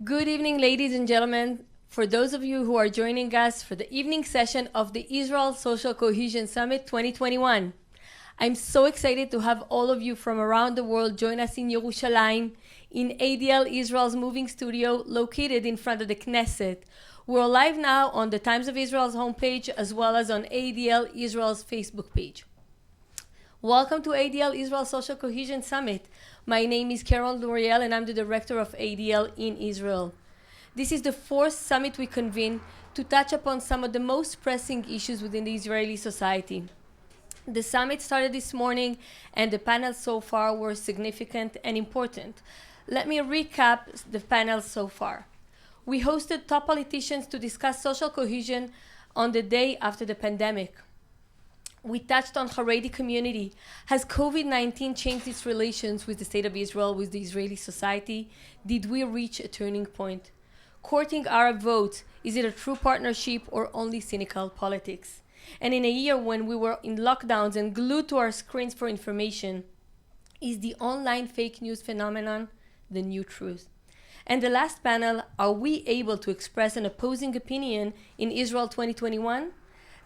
Good evening, ladies and gentlemen. For those of you who are joining us for the evening session of the Israel Social Cohesion Summit 2021. I'm so excited to have all of you from around the world join us in Yerushalayim, in ADL Israel's moving studio located in front of the Knesset. We're live now on the Times of Israel's homepage as well as on ADL Israel's Facebook page. Welcome to ADL Israel Social Cohesion Summit. My name is Carol L'Oreal and I'm the director of ADL in Israel. This is the fourth summit we convene to touch upon some of the most pressing issues within the Israeli society. The summit started this morning and the panels so far were significant and important. Let me recap the panels so far. We hosted top politicians to discuss social cohesion on the day after the pandemic. We touched on Haredi community. Has COVID-19 changed its relations with the state of Israel, with the Israeli society? Did we reach a turning point? Courting Arab votes, is it a true partnership or only cynical politics? And in a year when we were in lockdowns and glued to our screens for information, is the online fake news phenomenon the new truth? And the last panel, are we able to express an opposing opinion in Israel 2021?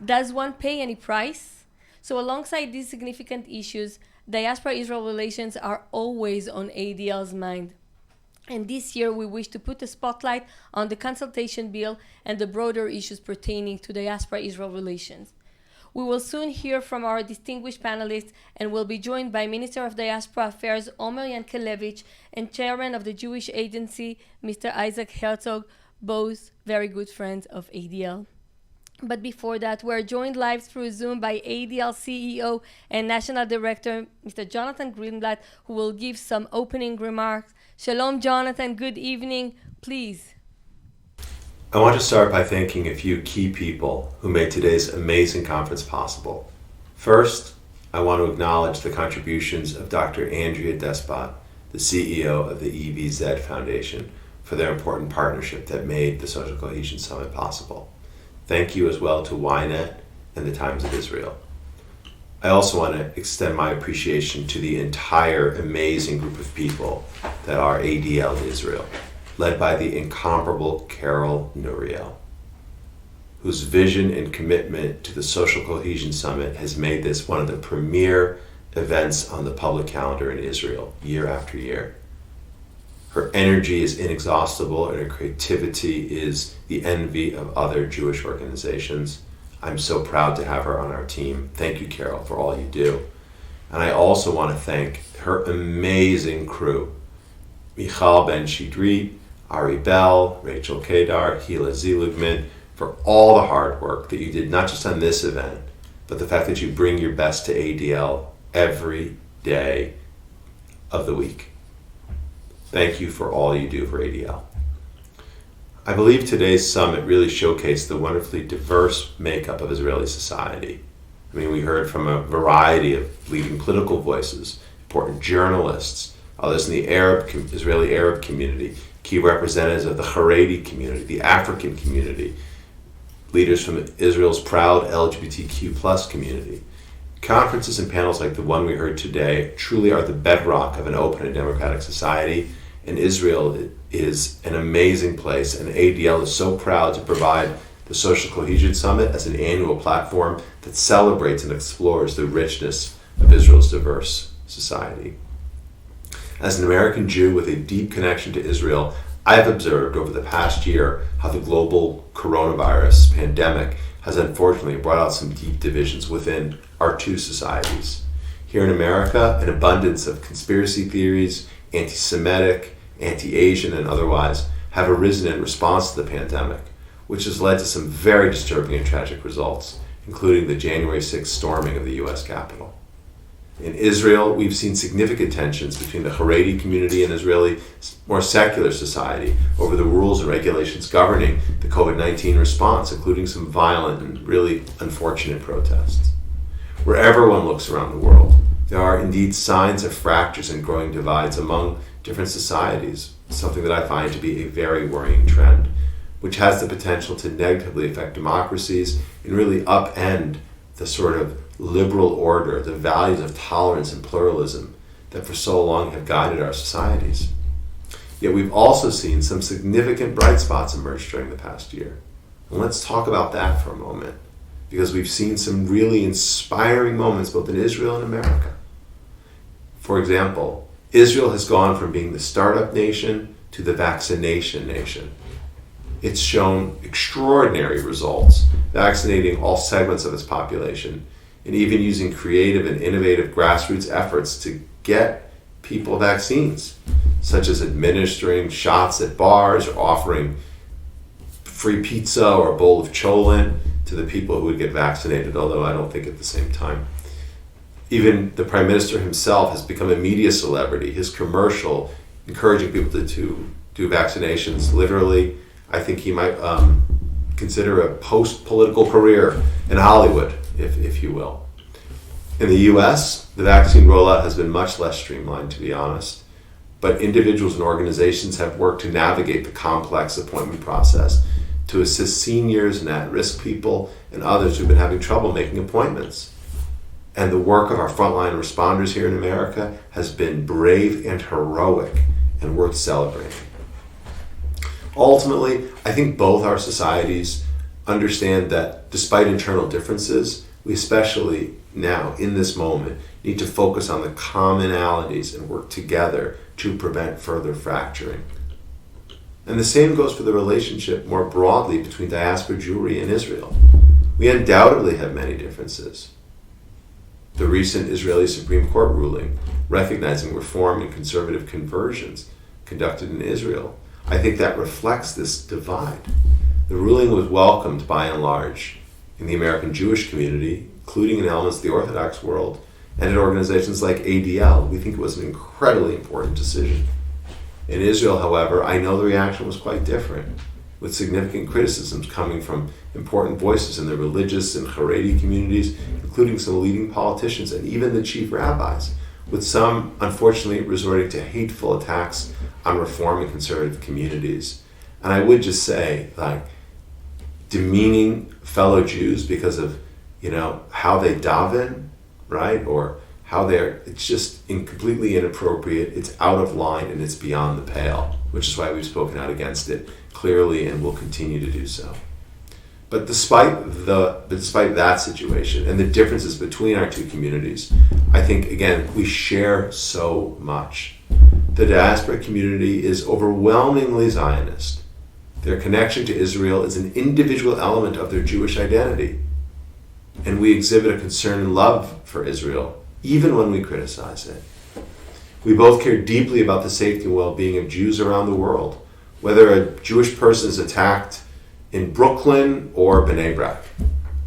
Does one pay any price? So alongside these significant issues, Diaspora-Israel relations are always on ADL's mind. And this year we wish to put a spotlight on the consultation bill and the broader issues pertaining to Diaspora-Israel relations. We will soon hear from our distinguished panelists and will be joined by Minister of Diaspora Affairs Omer Yankelevich and Chairman of the Jewish Agency, Mr. Isaac Herzog, both very good friends of ADL. But before that, we're joined live through Zoom by ADL CEO and National Director, Mr. Jonathan Greenblatt, who will give some opening remarks. Shalom, Jonathan. Good evening. Please. I want to start by thanking a few key people who made today's amazing conference possible. First, I want to acknowledge the contributions of Dr. Andrea Despot, the CEO of the EVZ Foundation, for their important partnership that made the Social Cohesion Summit possible. Thank you as well to Ynet and the Times of Israel. I also want to extend my appreciation to the entire amazing group of people that are ADL Israel, led by the incomparable Carol Nuriel, whose vision and commitment to the Social Cohesion Summit has made this one of the premier events on the public calendar in Israel year after year. Her energy is inexhaustible and her creativity is the envy of other Jewish organizations. I'm so proud to have her on our team. Thank you, Carol, for all you do. And I also want to thank her amazing crew, Michal Ben Shidrit, Ari Bell, Rachel Kedar, Hila Zilugman, for all the hard work that you did, not just on this event, but the fact that you bring your best to ADL every day of the week. Thank you for all you do for ADL. I believe today's summit really showcased the wonderfully diverse makeup of Israeli society. I mean, we heard from a variety of leading political voices, important journalists, others in the Israeli Arab community, key representatives of the Haredi community, the African community, leaders from Israel's proud LGBTQ plus community. Conferences and panels like the one we heard today truly are the bedrock of an open and democratic society, and Israel is an amazing place, and ADL is so proud to provide the Social Cohesion Summit as an annual platform that celebrates and explores the richness of Israel's diverse society. As an American Jew with a deep connection to Israel, I have observed over the past year how the global coronavirus pandemic has unfortunately brought out some deep divisions within our two societies. Here in America, an abundance of conspiracy theories, anti-Semitic, anti-Asian, and otherwise, have arisen in response to the pandemic, which has led to some very disturbing and tragic results, including the January 6th storming of the U.S. Capitol. In Israel, we've seen significant tensions between the Haredi community and Israeli more secular society over the rules and regulations governing the COVID-19 response, including some violent and really unfortunate protests. Wherever one looks around the world, there are indeed signs of fractures and growing divides among different societies, something that I find to be a very worrying trend, which has the potential to negatively affect democracies and really upend the sort of liberal order, the values of tolerance and pluralism that for so long have guided our societies. Yet we've also seen some significant bright spots emerge during the past year. And let's talk about that for a moment, because we've seen some really inspiring moments both in Israel and America. For example, Israel has gone from being the startup nation to the vaccination nation. It's shown extraordinary results, vaccinating all segments of its population, and even using creative and innovative grassroots efforts to get people vaccines, such as administering shots at bars or offering free pizza or a bowl of cholent to the people who would get vaccinated, although I don't think at the same time. Even the Prime Minister himself has become a media celebrity. His commercial encouraging people to do vaccinations, literally, I think he might consider a post-political career in Hollywood, if you will. In the US, the vaccine rollout has been much less streamlined, to be honest, but individuals and organizations have worked to navigate the complex appointment process to assist seniors and at-risk people and others who've been having trouble making appointments. And the work of our frontline responders here in America has been brave and heroic and worth celebrating. Ultimately, I think both our societies understand that despite internal differences, we especially now, in this moment, need to focus on the commonalities and work together to prevent further fracturing. And the same goes for the relationship more broadly between diaspora Jewry and Israel. We undoubtedly have many differences. The recent Israeli Supreme Court ruling recognizing reform and conservative conversions conducted in Israel, I think that reflects this divide. The ruling was welcomed by and large in the American Jewish community, including in elements of the Orthodox world, and in organizations like ADL. We think it was an incredibly important decision. In Israel, however, I know the reaction was quite different, with significant criticisms coming from important voices in the religious and Haredi communities, including some leading politicians and even the chief rabbis, with some, unfortunately, resorting to hateful attacks on reform and conservative communities. And I would just say, demeaning fellow Jews because of, how they daven, right? Or how it's just completely inappropriate, it's out of line, and it's beyond the pale, which is why we've spoken out against it clearly and will continue to do so. But despite that situation and the differences between our two communities, I think, again, we share so much. The diaspora community is overwhelmingly Zionist. Their connection to Israel is an individual element of their Jewish identity. And we exhibit a concern and love for Israel, even when we criticize it. We both care deeply about the safety and well-being of Jews around the world, whether a Jewish person is attacked in Brooklyn or Bnei Brak,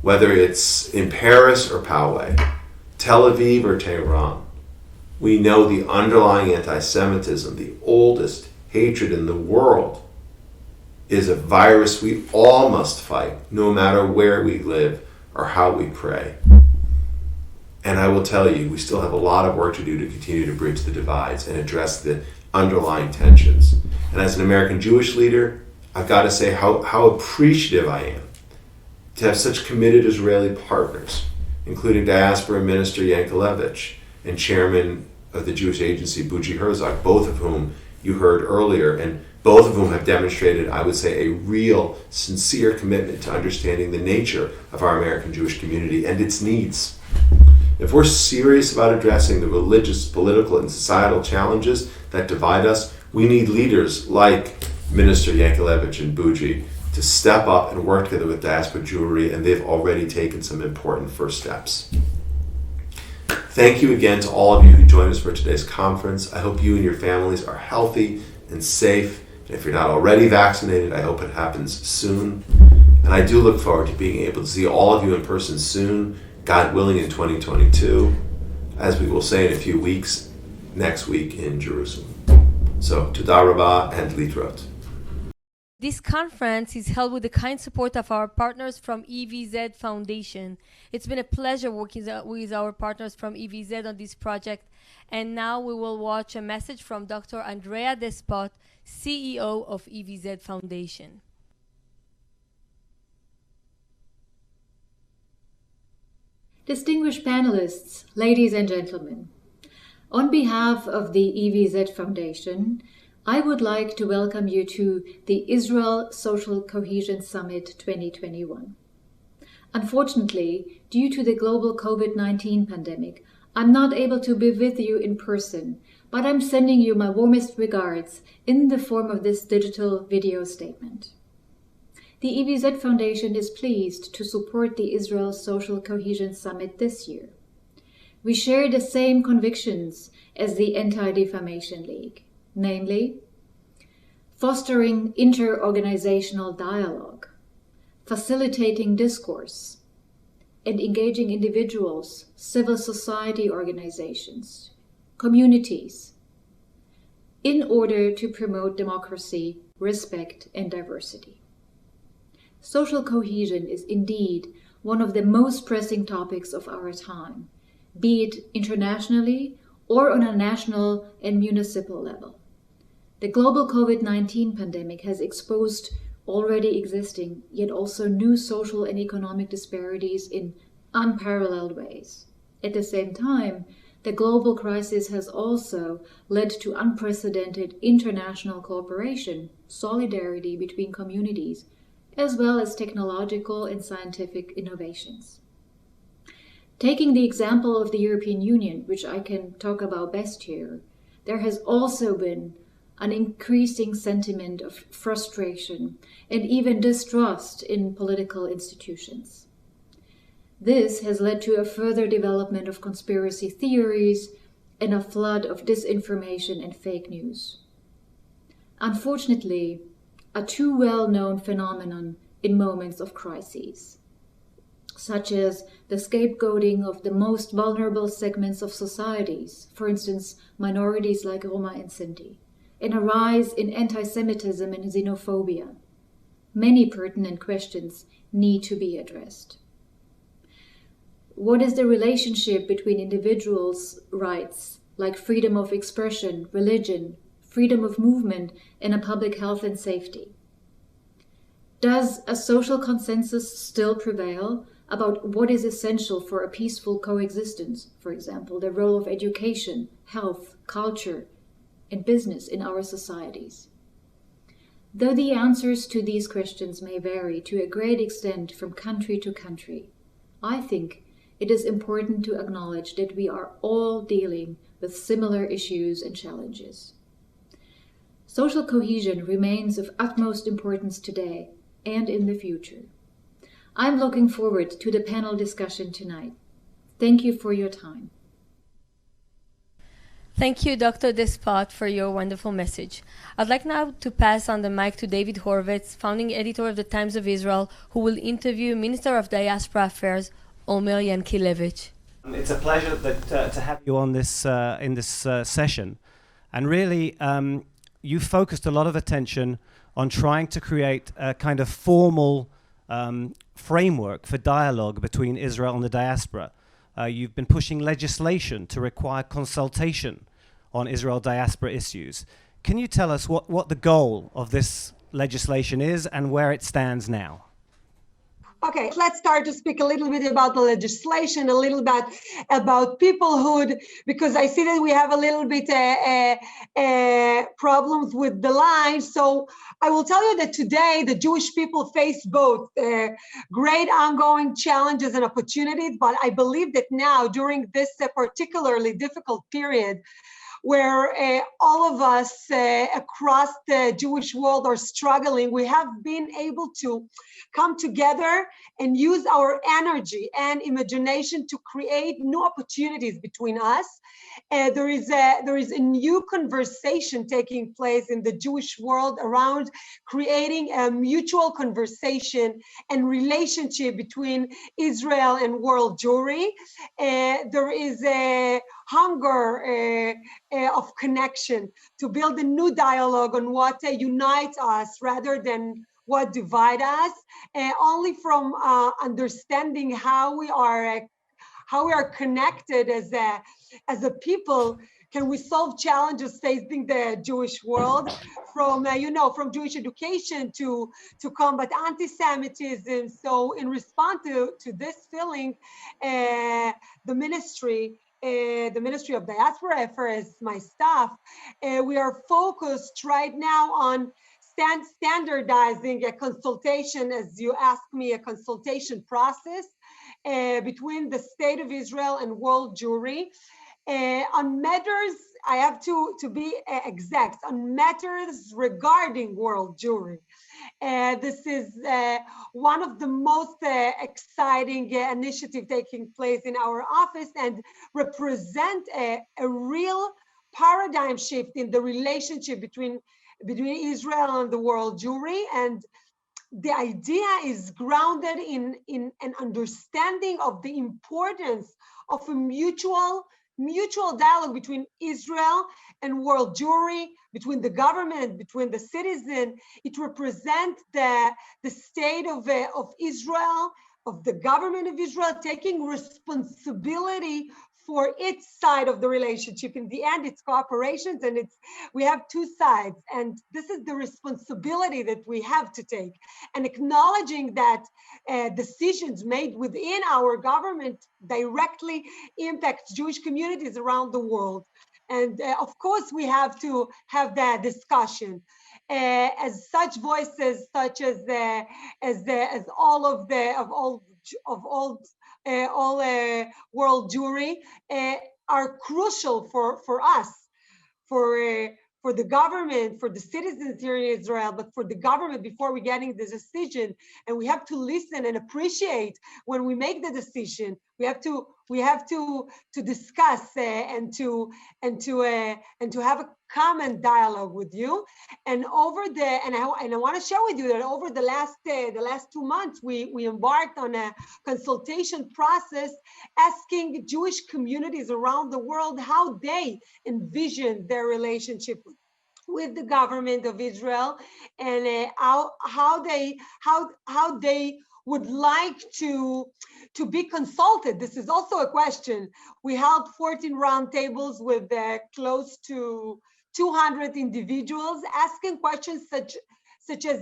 whether it's in Paris or Poway, Tel Aviv or Tehran. We know the underlying anti-Semitism, the oldest hatred in the world, is a virus we all must fight, no matter where we live or how we pray. And I will tell you, we still have a lot of work to do to continue to bridge the divides and address the underlying tensions. And as an American Jewish leader, I've got to say how appreciative I am to have such committed Israeli partners, including Diaspora Minister Yankelevich and Chairman of the Jewish Agency, Buji Herzog, both of whom you heard earlier, and both of whom have demonstrated, I would say, a real, sincere commitment to understanding the nature of our American Jewish community and its needs. If we're serious about addressing the religious, political, and societal challenges that divide us, we need leaders like Minister Yankelevich and Buji to step up and work together with Diaspora Jewry, and they've already taken some important first steps. Thank you again to all of you who joined us for today's conference. I hope you and your families are healthy and safe. And if you're not already vaccinated, I hope it happens soon. And I do look forward to being able to see all of you in person soon, God willing, in 2022, as we will say in a few weeks, next week in Jerusalem. So, Toda Rabah and Litrot. This conference is held with the kind support of our partners from EVZ Foundation. It's been a pleasure working with our partners from EVZ on this project. And now we will watch a message from Dr. Andrea Despot, CEO of EVZ Foundation. Distinguished panelists, ladies and gentlemen, on behalf of the EVZ Foundation, I would like to welcome you to the Israel Social Cohesion Summit 2021. Unfortunately, due to the global COVID-19 pandemic, I'm not able to be with you in person, but I'm sending you my warmest regards in the form of this digital video statement. The EVZ Foundation is pleased to support the Israel Social Cohesion Summit this year. We share the same convictions as the Anti-Defamation League, namely, fostering inter-organizational dialogue, facilitating discourse, and engaging individuals, civil society organizations, communities, in order to promote democracy, respect, and diversity. Social cohesion is indeed one of the most pressing topics of our time, be it internationally or on a national and municipal level. The global COVID-19 pandemic has exposed already existing, yet also new social and economic disparities in unparalleled ways. At the same time, the global crisis has also led to unprecedented international cooperation, solidarity between communities, as well as technological and scientific innovations. Taking the example of the European Union, which I can talk about best here, there has also been an increasing sentiment of frustration and even distrust in political institutions. This has led to a further development of conspiracy theories and a flood of disinformation and fake news. Unfortunately, a too well-known phenomenon in moments of crises, such as the scapegoating of the most vulnerable segments of societies, for instance, minorities like Roma and Sinti, and a rise in anti-Semitism and xenophobia. Many pertinent questions need to be addressed. What is the relationship between individuals' rights, like freedom of expression, religion, freedom of movement, and a public health and safety? Does a social consensus still prevail about what is essential for a peaceful coexistence? For example, the role of education, health, culture, and business in our societies. Though the answers to these questions may vary to a great extent from country to country, I think it is important to acknowledge that we are all dealing with similar issues and challenges. Social cohesion remains of utmost importance today and in the future. I'm looking forward to the panel discussion tonight. Thank you for your time. Thank you, Dr. Despot, for your wonderful message. I'd like now to pass on the mic to David Horowitz, founding editor of the Times of Israel, who will interview Minister of Diaspora Affairs, Omer Yankilevich. It's a pleasure to have you on this in this session. And really, you focused a lot of attention on trying to create a kind of formal framework for dialogue between Israel and the diaspora. You've been pushing legislation to require consultation on Israel diaspora issues. Can you tell us what the goal of this legislation is and where it stands now? Okay, let's start to speak a little bit about the legislation, a little bit about peoplehood, because I see that we have a little bit problems with the line. So I will tell you that today the Jewish people face both great ongoing challenges and opportunities, but I believe that now during this particularly difficult period, where all of us across the Jewish world are struggling, we have been able to come together and use our energy and imagination to create new opportunities between us. There is a new conversation taking place in the Jewish world around creating a mutual conversation and relationship between Israel and world Jewry. There is a hunger of connection to build a new dialogue on what unites us rather than what divides us. Only from understanding how we are connected as a people can we solve challenges facing the Jewish world, from from Jewish education to combat anti-Semitism. So in response to this feeling, the ministry the Ministry of Diaspora Affairs, my staff, we are focused right now on standardizing a consultation, as you asked me, a consultation process between the State of Israel and World Jewry on matters, I have to be exact, on matters regarding World Jewry. This is one of the most exciting initiatives taking place in our office and represent a real paradigm shift in the relationship between Israel and the World Jewry. And the idea is grounded in an understanding of the importance of a mutual dialogue between Israel and World Jewry, between the government, between the citizen. It represents the state of Israel, of the government of Israel, taking responsibility for its side of the relationship. In the end, it's cooperations, and we have two sides, and this is the responsibility that we have to take, and acknowledging that decisions made within our government directly impact Jewish communities around the world. And of course, we have to have that discussion. As such voices, such as all World Jewry are crucial for us, for the government, for the citizens here in Israel, but for the government before we get into the decision. And we have to listen and appreciate when we make the decision. We have to discuss and to have a common dialogue with you. And I want to share with you that over the last 2 months, we embarked on a consultation process asking Jewish communities around the world how they envision their relationship with the government of Israel, and how they would like to be consulted. This is also a question. We held 14 roundtables with close to 200 individuals asking questions such as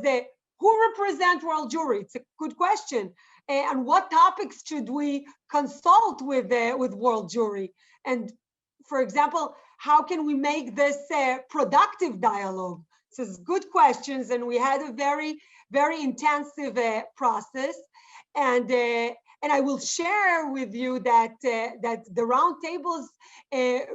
who represent World Jewry? It's a good question. And what topics should we consult with World Jewry? And for example, how can we make this productive dialogue? This is good questions, and we had a very, very intensive process. And I will share with you that the roundtables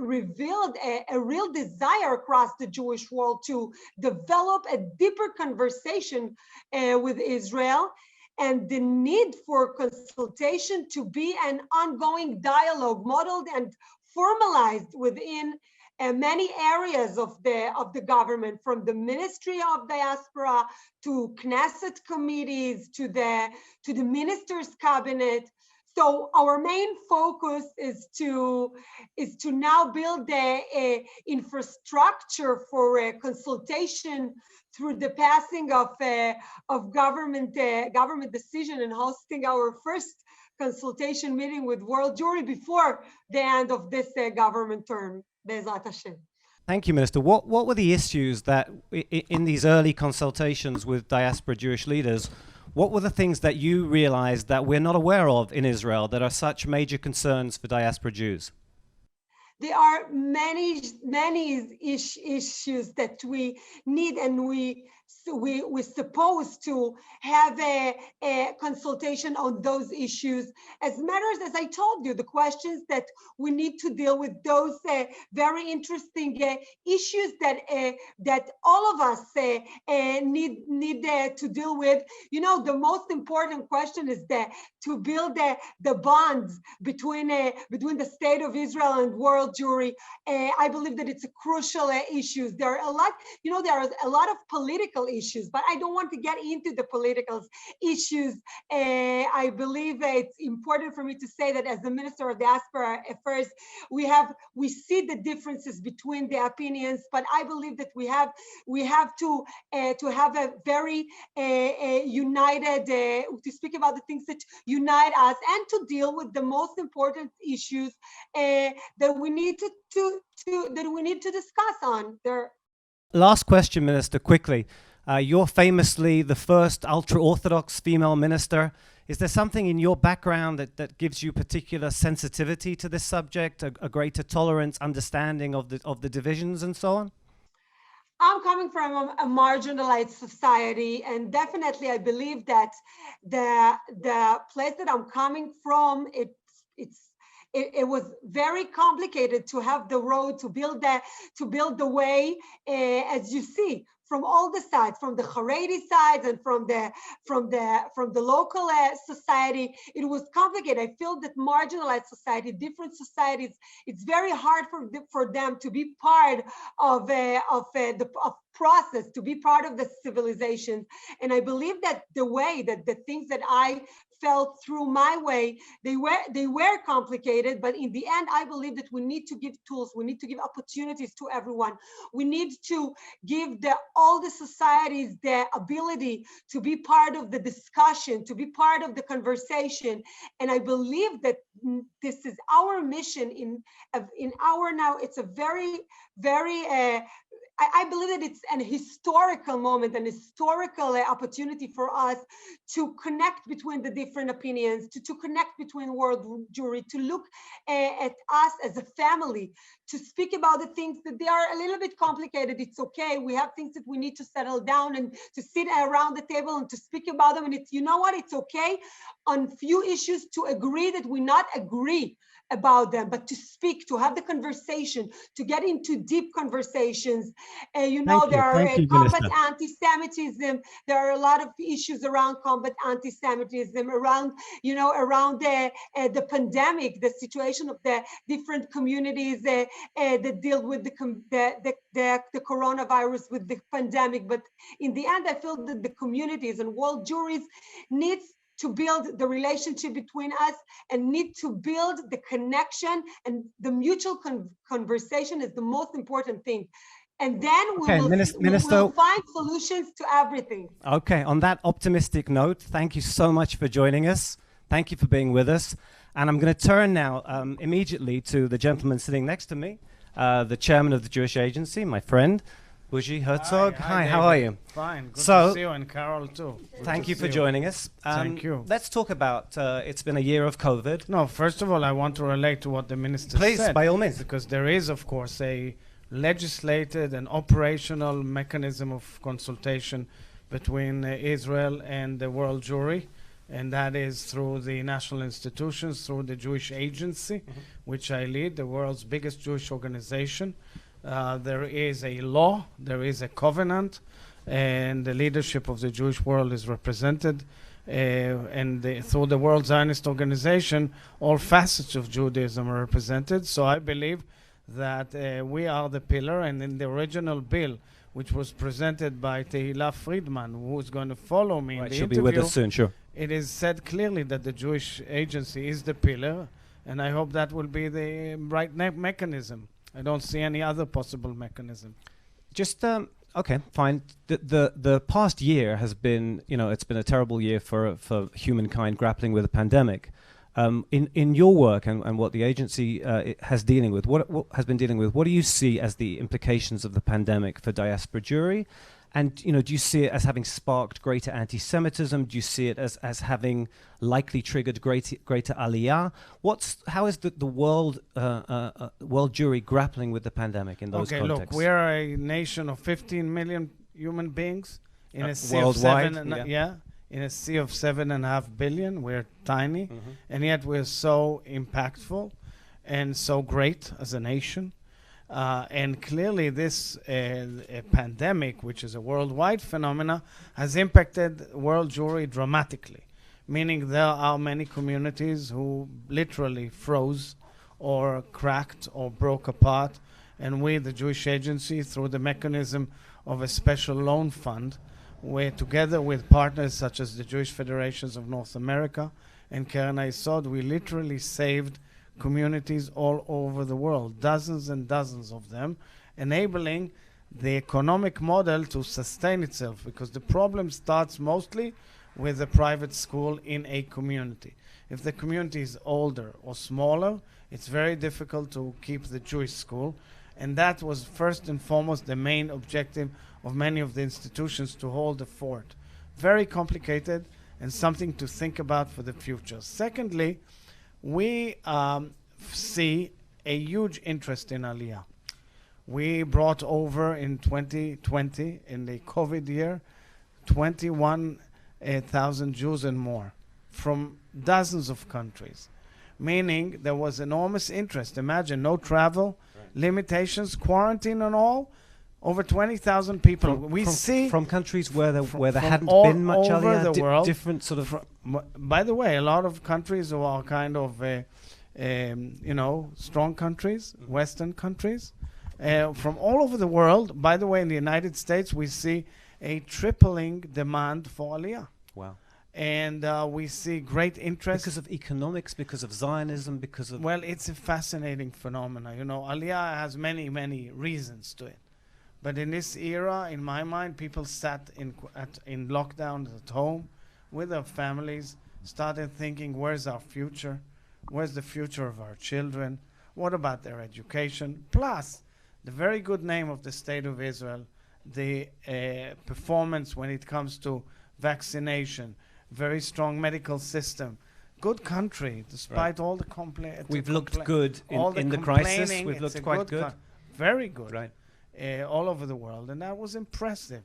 revealed a real desire across the Jewish world to develop a deeper conversation with Israel, and the need for consultation to be an ongoing dialogue modeled and formalized within many areas of the government, from the Ministry of Diaspora to Knesset committees to the Ministers' Cabinet. So our main focus is to now build a infrastructure for a consultation through the passing of government decision, and hosting our first consultation meeting with World Jewry before the end of this government term. Thank you, Minister. What were the issues that, in these early consultations with diaspora Jewish leaders, what were the things that you realized that we're not aware of in Israel that are such major concerns for diaspora Jews? There are many issues that we need, and we're supposed to have a consultation on those issues as matters, as I told you, the questions that we need to deal with, those very interesting issues that all of us need to deal with. You know, the most important question is to build the bonds between the State of Israel and World Jewry. I believe that it's a crucial issue. There are a lot of political issues, but I don't want to get into the political issues. I believe it's important for me to say that as the Minister of Diaspora Affairs, we see the differences between the opinions, but I believe that we have to have a very united, to speak about the things that unite us, and to deal with the most important issues that we need to discuss on there. Last question, Minister, quickly. You're famously the first ultra-Orthodox female minister Is there something in your background that gives you particular sensitivity to this subject, a greater tolerance, understanding of the divisions and so on? I'm coming from a marginalized society, and definitely I believe that the place that I'm coming from, it was very complicated to have the road to build the way, as you see, from all the sides, from the Haredi sides and from the local society. It was complicated. I feel that marginalized society, different societies, it's very hard for them to be part of the process, to be part of the civilization. And I believe that the way that the things that I felt through my way, they were complicated, but in the end, I believe that we need to give tools, we need to give opportunities to everyone. We need to give all the societies the ability to be part of the discussion, to be part of the conversation. And I believe that this is our mission in our now. It's a very, very I believe that it's an historical moment, an historical opportunity for us to connect between the different opinions, to connect between world Jewry, to look at us as a family, to speak about the things that they are a little bit complicated. It's okay. We have things that we need to settle down and to sit around the table and to speak about them. And it's, you know what, it's okay on few issues to agree that we not agree about them, but to speak, to have the conversation, to get into deep conversations. There are combat anti-Semitism. There are a lot of issues around combat anti-Semitism, around the pandemic, the situation of the different communities that deal with the coronavirus, with the pandemic. But in the end, I feel that the communities and world Jewries needs to build the relationship between us and need to build the connection, and the mutual conversation is the most important thing. And then we'll find solutions to everything. Okay, on that optimistic note, thank you so much for joining us. Thank you for being with us. And I'm going to turn now immediately to the gentleman sitting next to me, the chairman of the Jewish Agency, my friend, Buji Herzog. Hi, how are you? Fine. Good to see you, and Carol too. Thank you for joining us. Thank you. Let's talk about, it's been a year of COVID. No, first of all, I want to relate to what the minister said. Please, by all means. Because there is, of course, a legislated and operational mechanism of consultation between Israel and the world Jewry, and that is through the national institutions, through the Jewish Agency, which I lead, the world's biggest Jewish organization. There is a law, there is a covenant, and the leadership of the Jewish world is represented. Through the World Zionist Organization, all facets of Judaism are represented. So I believe that we are the pillar, and in the original bill, which was presented by Tehila Friedman, who is going to follow me in the she'll interview, be with us soon, sure. It is said clearly that the Jewish Agency is the pillar, and I hope that will be the right mechanism. I don't see any other possible mechanism. Just okay, fine. The past year has been, it's been a terrible year for humankind grappling with a pandemic. In your work and what the agency has been dealing with, what do you see as the implications of the pandemic for diaspora Jewry? And do you see it as having sparked greater anti-Semitism? Do you see it as having likely triggered greater aliyah? How is the world Jewry grappling with the pandemic in those contexts? Look, we are a nation of 15 million human beings in a sea worldwide, of in a sea of 7.5 billion. We're tiny, and yet we're so impactful and so great as a nation. And clearly this pandemic, which is a worldwide phenomena, has impacted world Jewry dramatically, meaning there are many communities who literally froze or cracked or broke apart. And we, the Jewish Agency, through the mechanism of a special loan fund, where together with partners such as the Jewish Federations of North America and Keren HaYesod, we literally saved communities all over the world, dozens and dozens of them, enabling the economic model to sustain itself, because the problem starts mostly with a private school in a community. If the community is older or smaller, it's very difficult to keep the Jewish school, and that was first and foremost the main objective of many of the institutions, to hold the fort. Very complicated, and something to think about for the future. Secondly, we see a huge interest in Aliyah. We brought over in 2020, in the COVID year, 21,000 Jews and more from dozens of countries, meaning there was enormous interest. Imagine, no travel, limitations, quarantine and all, over 20,000 people. From countries where there hadn't all been much over Aliyah, the world. different sort of... By the way, a lot of countries who are kind of, strong countries, Western countries, from all over the world. By the way, in the United States, we see a tripling demand for Aliyah. Wow. And we see great interest. Because of economics, because of Zionism, because of... Well, it's a fascinating phenomenon. Aliyah has many, many reasons to it. But in this era, in my mind, people sat in lockdown at home with their families, started thinking, where's our future? Where's the future of our children? What about their education? Plus, the very good name of the State of Israel, the performance when it comes to vaccination, very strong medical system, good country, despite all the complaints. We've looked good in the crisis. We've looked quite good. Very good. Right. All over the world, and that was impressive.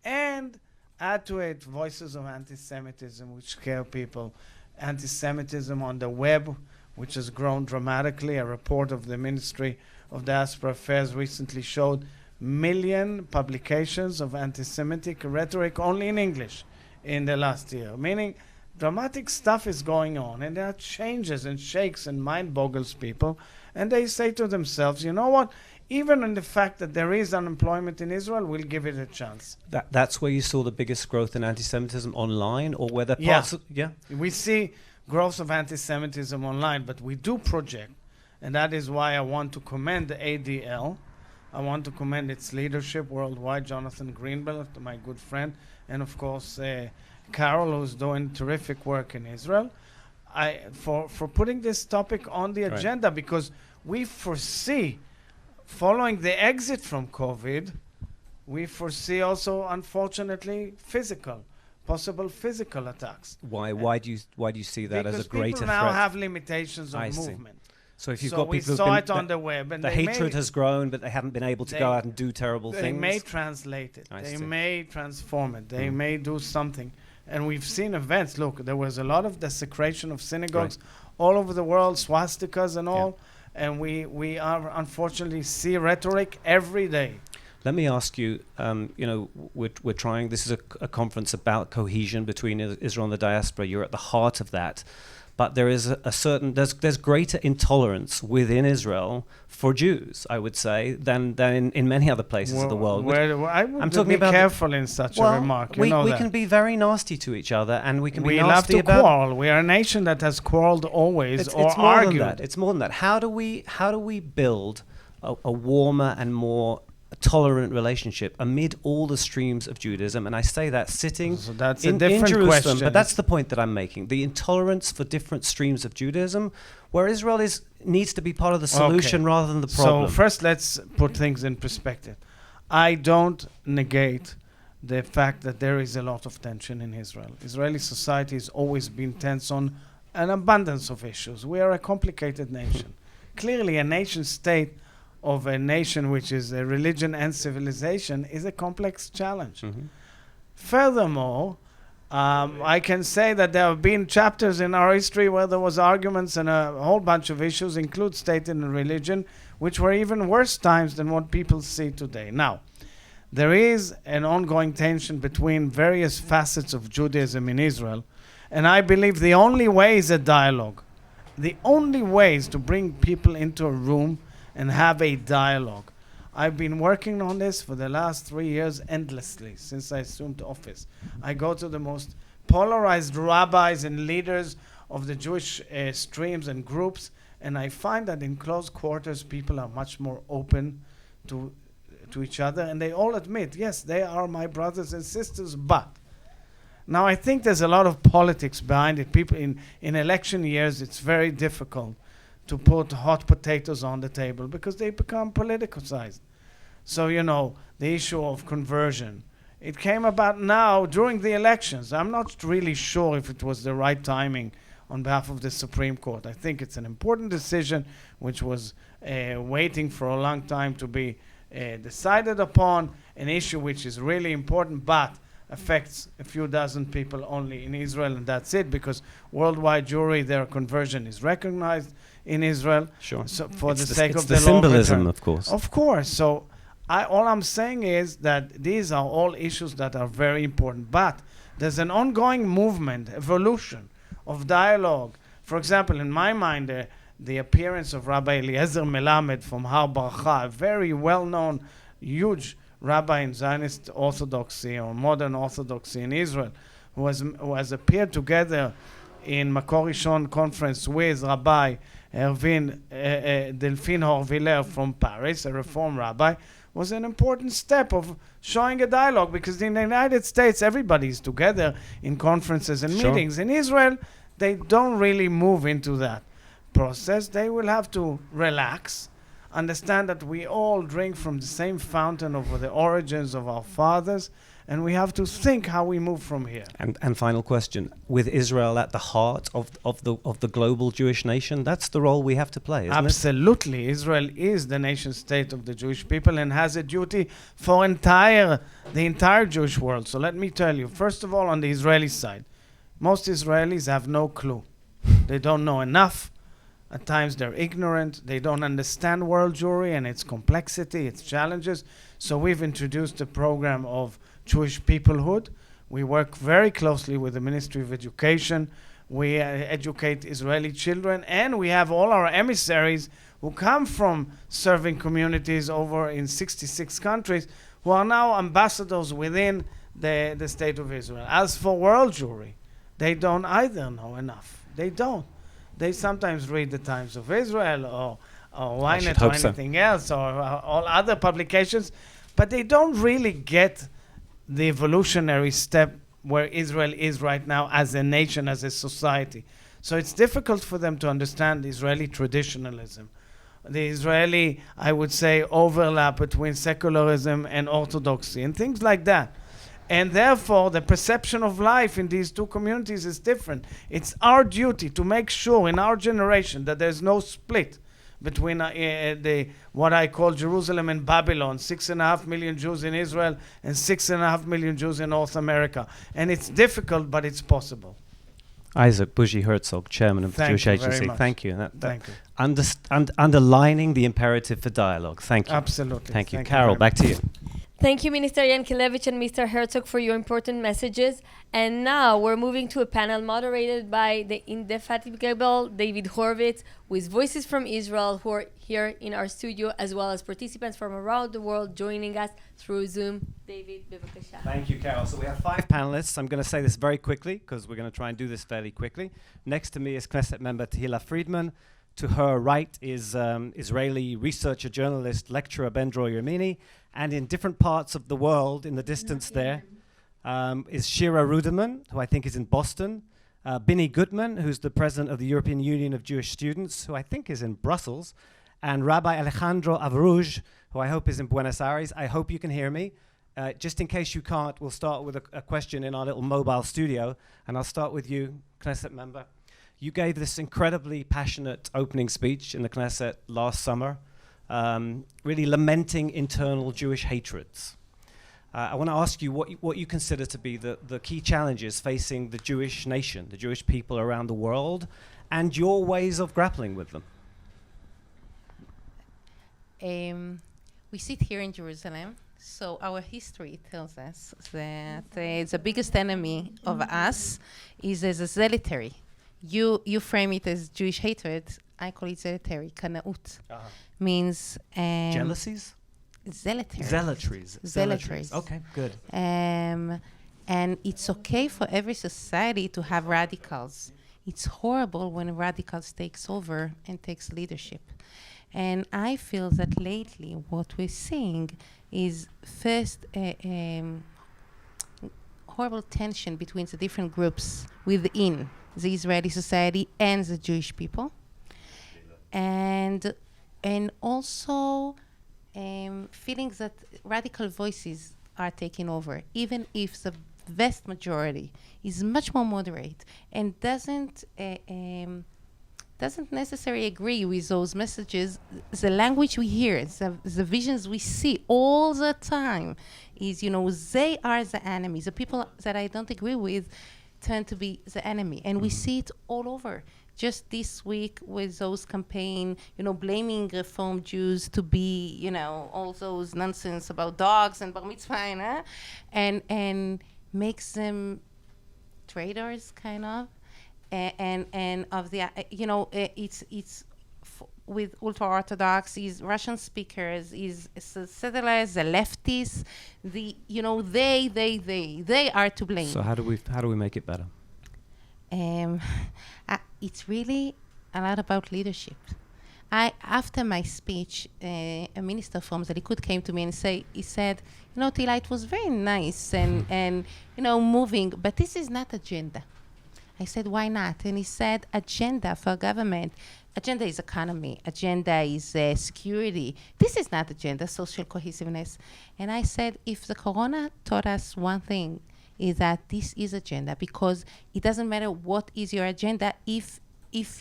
And add to it voices of anti-Semitism, which scare people. Anti-Semitism on the web, which has grown dramatically. A report of the Ministry of Diaspora Affairs recently showed million publications of anti-Semitic rhetoric only in English in the last year, meaning dramatic stuff is going on, and there are changes and shakes and mind boggles people, and they say to themselves, you know what, even in the fact that there is unemployment in Israel, we'll give it a chance. That's where you saw the biggest growth in anti-Semitism online, or where the parts we see growth of anti-Semitism online, but we do project, and that is why I want to commend the ADL. I want to commend its leadership worldwide, Jonathan Greenblatt, my good friend, and of course Carol, who's doing terrific work in Israel, for putting this topic on the agenda, because we foresee, following the exit from COVID, we foresee also, unfortunately, possible physical attacks. Why do you see that as a greater because people threat? now have limitations of movement. So if you've got people we saw it on the web, and the hatred has grown, but they haven't been able to go out and do terrible things. They may translate it. They may transform it. They may do something. And we've seen events. Look, there was a lot of desecration of synagogues all over the world, swastikas and all. And we are unfortunately see rhetoric every day. Let me ask you, we're trying, this is a conference about cohesion between Israel and the diaspora. You're at the heart of that. But there is there's greater intolerance within Israel for Jews, I would say, than in many other places of the world. I would be careful in such a remark. We can be very nasty to each other, and we can be nasty love to about... quarrel. We are a nation that has quarreled always It's more argued. than that. It's more than that. How do we build a warmer and more tolerant relationship amid all the streams of Judaism? And I say that sitting in Jerusalem, question. But that's the point that I'm making. The intolerance for different streams of Judaism, where Israel needs to be part of the solution rather than the problem. So first, let's put things in perspective. I don't negate the fact that there is a lot of tension in Israel. Israeli society has always been tense on an abundance of issues. We are a complicated nation. Clearly, a nation state of a nation which is a religion and civilization is a complex challenge. Furthermore, I can say that there have been chapters in our history where there was arguments and a whole bunch of issues, include state and religion, which were even worse times than what people see today. Now, there is an ongoing tension between various facets of Judaism in Israel, and I believe the only way is a dialogue. The only way is to bring people into a room and have a dialogue. I've been working on this for the last 3 years endlessly since I assumed office. I go to the most polarized rabbis and leaders of the Jewish streams and groups, and I find that in close quarters people are much more open to each other, and they all admit, yes, they are my brothers and sisters, but now I think there's a lot of politics behind it. People in election years, it's very difficult to put hot potatoes on the table because they become politicized. So, the issue of conversion It came about now during the elections. I'm not really sure if it was the right timing on behalf of the Supreme Court. I think it's an important decision which was waiting for a long time to be decided upon, an issue which is really important but affects a few dozen people only in Israel, and that's it, because worldwide Jewry, their conversion is recognized in Israel. Sure. So for It's the sake it's of the the law of symbolism, return. of course. Of course. So all I'm saying is that these are all issues that are very important, but there's an ongoing movement, evolution of dialogue. For example, in my mind, the appearance of Rabbi Eliezer Melamed from Har Barcha, a very well-known, huge rabbi in Zionist Orthodoxy or modern Orthodoxy in Israel, who has appeared together in Makor Rishon conference with Rabbi Delphine Horviller from Paris, a Reform rabbi, was an important step of showing a dialogue, because in the United States everybody is together in conferences and Sure. meetings. In Israel, they don't really move into that process. They will have to relax, understand that we all drink from the same fountain of the origins of our fathers, and we have to think how we move from here. And final question: with Israel at the heart of the global Jewish nation, that's the role we have to play, isn't Absolutely. Israel is the nation state of the Jewish people and has a duty for the entire Jewish world. So let me tell you, first of all, on the Israeli side, most Israelis have no clue. They don't know enough. At times they're ignorant. They don't understand world Jewry and its complexity, its challenges. So we've introduced a program of Jewish peoplehood. We work very closely with the Ministry of Education. We educate Israeli children, and we have all our emissaries who come from serving communities over in 66 countries, who are now ambassadors within the State of Israel. As for world Jewry, they don't either know enough. They don't. They sometimes read the Times of Israel or Ynet or anything else, or all other publications, but they don't really get the evolutionary step where Israel is right now as a nation, as a society. So it's difficult for them to understand Israeli traditionalism, the Israeli, I would say, overlap between secularism and orthodoxy and things like that. And therefore, the perception of life in these two communities is different. It's our duty to make sure in our generation that there's no split between what I call Jerusalem and Babylon, 6.5 million Jews in Israel and 6.5 million Jews in North America. And it's difficult, but it's possible. Isaac Buji Herzog, Chairman of the Jewish Agency. Thank you. Thank you. Underlining the imperative for dialogue. Thank you. Absolutely. Thank you. Carol, back to you. Thank you, Minister Yankelevich and Mr. Herzog, for your important messages. And now we're moving to a panel moderated by the indefatigable David Horowitz, with voices from Israel who are here in our studio, as well as participants from around the world joining us through Zoom. David, bevakasha. Thank you, Carol. So we have 5 panelists. I'm going to say this very quickly because we're going to try and do this fairly quickly. Next to me is Knesset member Tehila Friedman. To her right is Israeli researcher, journalist, lecturer Ben-Dror Yermini. And in different parts of the world, in the distance there, is Shira Ruderman, who I think is in Boston. Binny Gutman, who's the president of the European Union of Jewish Students, who I think is in Brussels. And Rabbi Alejandro Avruj, who I hope is in Buenos Aires. I hope you can hear me. Just in case you can't, we'll start with a question in our little mobile studio. And I'll start with you, Knesset member. You gave this incredibly passionate opening speech in the Knesset last summer, really lamenting internal Jewish hatreds. I want to ask you what you consider to be the key challenges facing the Jewish nation, the Jewish people around the world, and your ways of grappling with them. We sit here in Jerusalem, so our history tells us that the biggest enemy of us is as a zealotry. You frame it as Jewish hatred. I call it zealotry, kanaut. Means jealousies? Zealotries. Zealotries. Okay, good. And it's okay for every society to have radicals. It's horrible when radicals takes over and takes leadership. And I feel that lately what we're seeing is first horrible tension between the different groups within the Israeli society and the Jewish people. And also feelings that radical voices are taking over, even if the vast majority is much more moderate and doesn't necessarily agree with those messages, the language we hear, the visions we see all the time is, they are the enemy. The people that I don't agree with turn to be the enemy. And we see it all over. Just this week with those campaign, blaming Reform Jews to be, all those nonsense about dogs and bar mitzvah, and makes them traitors, kind of. And of the, it's with ultra-Orthodox, is Russian speakers, is settlers, the leftists, they are to blame. So how do we make it better? It's really a lot about leadership. After my speech, a minister from the Likud came to me and he said, Tila, it was very nice and moving, but this is not agenda. I said, why not? And he said, agenda for government. Agenda is economy. Agenda is security. This is not agenda, social cohesiveness. And I said, if the corona taught us one thing, is that this is agenda, because it doesn't matter what is your agenda if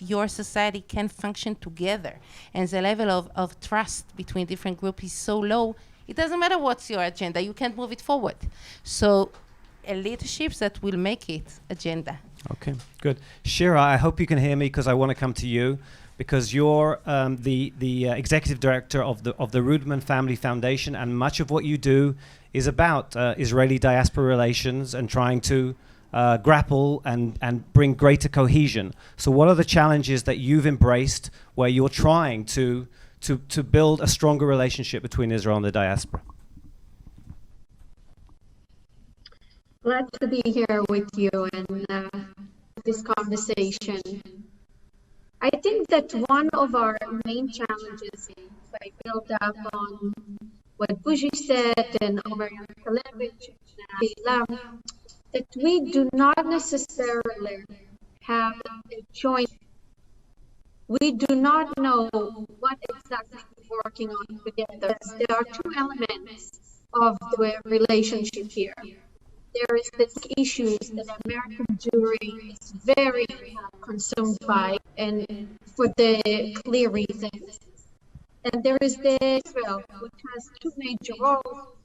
your society can function together and the level of trust between different groups is so low, it doesn't matter what's your agenda, you can't move it forward. So a leadership that will make it agenda. Okay, good. Shira, I hope you can hear me, because I want to come to you, because you're the executive director of the Rudman Family Foundation, and much of what you do is about Israeli diaspora relations and trying to grapple and bring greater cohesion. So what are the challenges that you've embraced where you're trying to build a stronger relationship between Israel and the diaspora? Glad to be here with you and this conversation. I think that one of our main challenges, if I build up on what Buji said and Omer Yankelevich, that we do not necessarily have a joint. We do not know what exactly we're working on together. There are two elements of the relationship here. There is the issues that American Jewry is very consumed by, and for the clear reasons. And there is the Israel, which has two major roles.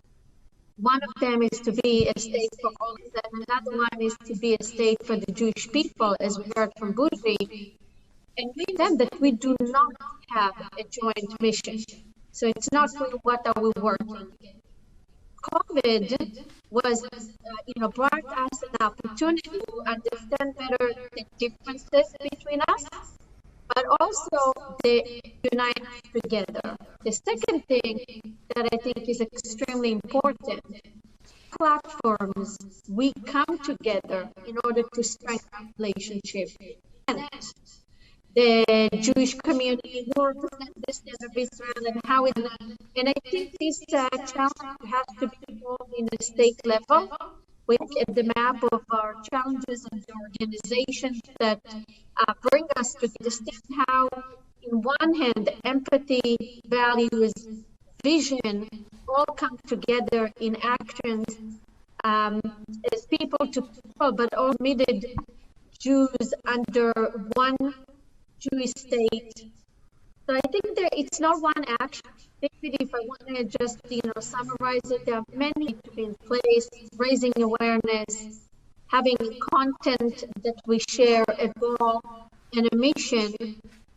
One of them is to be a state for all of them, and another one is to be a state for the Jewish people, as we heard from Buji. And we said that we do not have a joint mission. So it's not really what are we working. COVID was, brought us an opportunity to understand better the differences between us, but also they unite us together. The second thing that I think is extremely important, platforms, we come together in order to strengthen relationship. And the Jewish community who represent the state of Israel and how it, and I think this challenge has to be solved in the state level. We look at the map of our challenges and the organizations that bring us to understand how, in one hand, empathy, values, vision all come together in actions as people to people, but all admitted Jews under one Jewish state. So I think it's not one action. If I want to just summarize it, there are many to be in place, raising awareness, having content that we share, a goal and a mission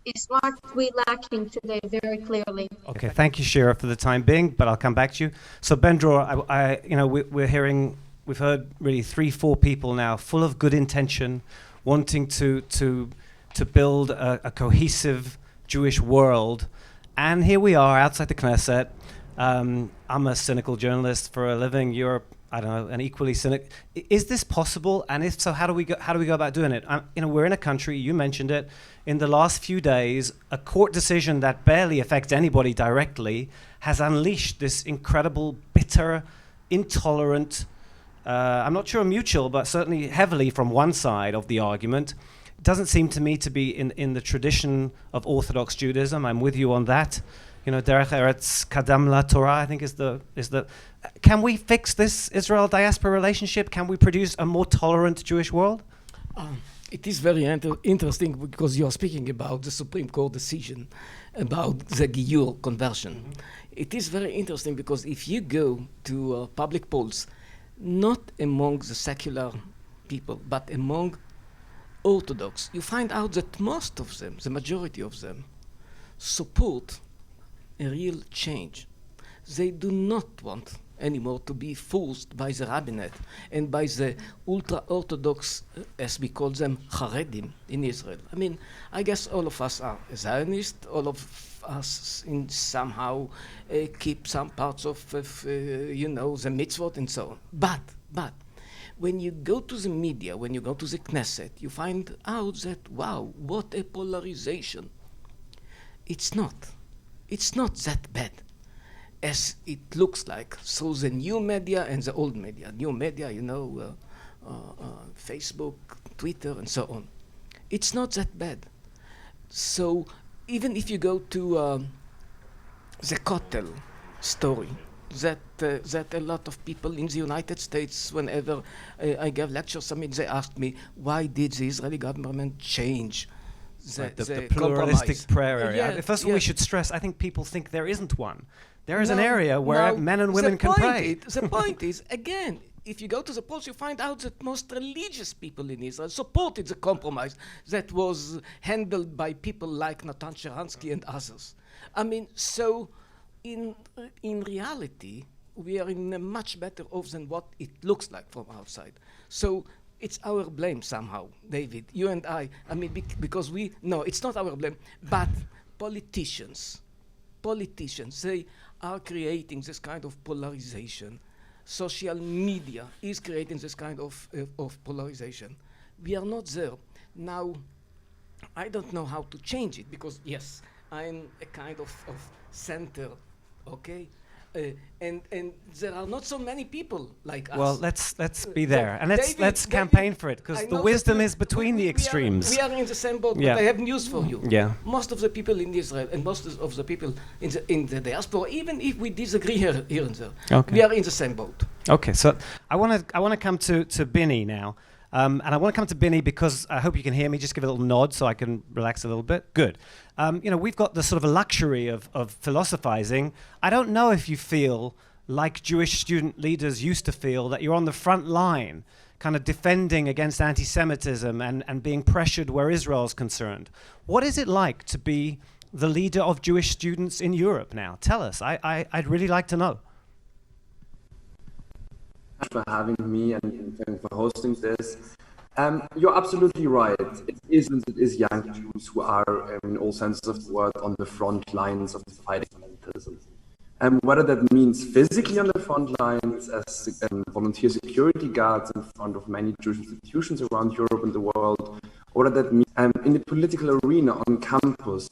is what we're lacking today very clearly. Okay, thank you, Shira, for the time being, but I'll come back to you. So Ben Dror, we've heard really 3-4 people now full of good intention, wanting to build a cohesive Jewish world. And here we are outside the Knesset. I'm a cynical journalist for a living. You're, an equally cynic. Is this possible? And if so, how do we go about doing it? We're in a country, you mentioned it, in the last few days, a court decision that barely affects anybody directly has unleashed this incredible, bitter, intolerant, I'm not sure mutual, but certainly heavily from one side of the argument. Doesn't seem to me to be in the tradition of Orthodox Judaism. I'm with you on that. Derech Eretz Kadam La Torah, I think is the. Can we fix this Israel-diaspora relationship? Can we produce a more tolerant Jewish world? It is very interesting because you are speaking about the Supreme Court decision about the Giyur conversion. Mm-hmm. It is very interesting because if you go to public polls, not among the secular people, but among Orthodox, you find out that most of them, the majority of them, support a real change. They do not want anymore to be forced by the rabbinate and by the ultra-Orthodox, as we call them, Haredim in Israel. I mean, I guess all of us are Zionists, all of us in somehow keep some parts of the mitzvot and so on. But when you go to the media, when you go to the Knesset, you find out that, wow, what a polarization. It's not that bad as it looks like. So the new media and the old media. New media, Facebook, Twitter, and so on. It's not that bad. So even if you go to the Kotel story, that a lot of people in the United States, whenever I gave lectures, they asked me, why did the Israeli government change the pluralistic prayer area? First of all, we should stress, I think people think there isn't one. There is an area where men and women can pray. The point is, again, if you go to the polls, you find out that most religious people in Israel supported the compromise that was handled by people like Natan Sharansky and others. I mean, so in reality, we are in a much better off than what it looks like from outside. So it's our blame somehow, David, you and I mean, because no, it's not our blame, but politicians, they are creating this kind of polarization. Social media is creating this kind of polarization. We are not there. Now, I don't know how to change it because, yes, I'm a kind of center, okay? And there are not so many people like us. Well, let's be there, and let's campaign for it, because the wisdom is between the extremes. We are in the same boat, but I have news for you. Yeah. Most of the people in Israel and most of the people in the diaspora, even if we disagree here and there, we are in the same boat. Okay, so I want to come to Binny now. And I want to come to Binny because I hope you can hear me. Just give a little nod so I can relax a little bit. Good. We've got the sort of a luxury of philosophizing. I don't know if you feel like Jewish student leaders used to feel, that you're on the front line, kind of defending against anti-Semitism and being pressured where Israel's concerned. What is it like to be the leader of Jewish students in Europe now? Tell us. I'd really like to know. For having me and for hosting this. You're absolutely right. It is young Jews who are, in all senses of the word, on the front lines of the fight against antisemitism. Whether that means physically on the front lines as volunteer security guards in front of many Jewish institutions around Europe and the world, or that means in the political arena, on campus,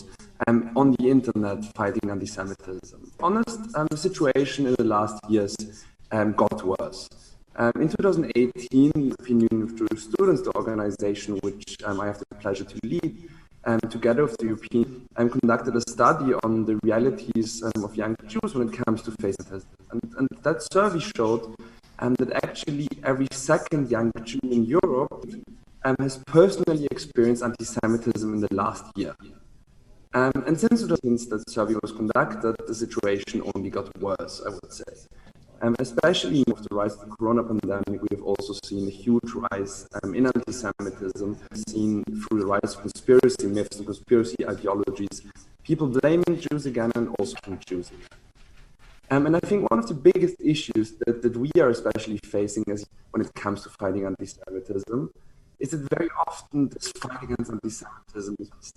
on the internet, fighting anti-Semitism. Honest, the situation in the last years got worse. In 2018, the European Union of Jewish Students, the organization which I have the pleasure to lead, together with the European, conducted a study on the realities of young Jews when it comes to facing antisemitism. And that survey showed that actually every second young Jew in Europe has personally experienced anti-Semitism in the last year. And since that survey was conducted, the situation only got worse, I would say. Especially with the rise of the corona pandemic, we have also seen a huge rise in anti-Semitism, seen through the rise of conspiracy myths and conspiracy ideologies, people blaming Jews again and also Jews again. And I think one of the biggest issues that we are especially facing when it comes to fighting anti-Semitism is that very often this fight against anti-Semitism is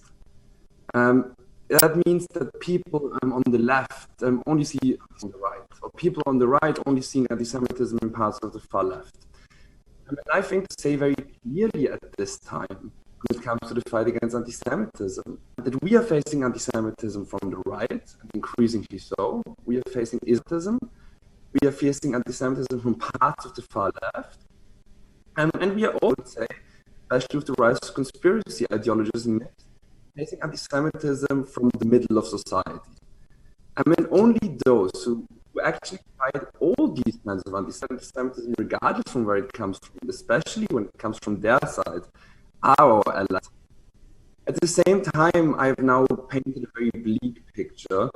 that means that people on the left only see on the right, or people on the right only seeing anti-Semitism in parts of the far left. And I think to say very clearly at this time, when it comes to the fight against anti-Semitism, that we are facing anti-Semitism from the right, and increasingly so. We are facing Islamism. We are facing anti-Semitism from parts of the far left. And we are also, especially with the rise of conspiracy ideologies and myths, facing anti-Semitism from the middle of society. I mean, only those who actually fight all these kinds of anti-Semitism, regardless from where it comes from, especially when it comes from their side, are our allies. At the same time, I've now painted a very bleak picture.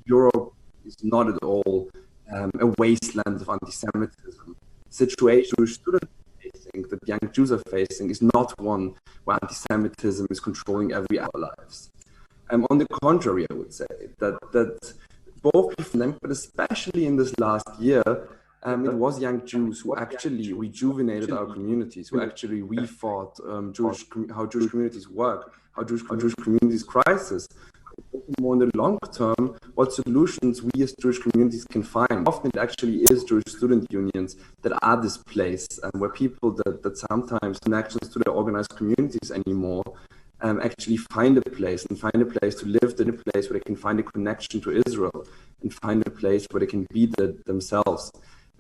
Europe is not at all a wasteland of anti-Semitism. The situation Jewish students are facing, that young Jews are facing, is not one where anti-Semitism is controlling every hour of our lives. On the contrary, I would say that both from them, but especially in this last year, it was young Jews who actually rejuvenated our communities, who actually rethought how Jewish communities work, how Jewish communities crisis. More in the long term, what solutions we as Jewish communities can find. Often it actually is Jewish student unions that are this place where people that sometimes connections to their organized communities anymore actually find a place to live in a place where they can find a connection to Israel and find a place where they can be themselves.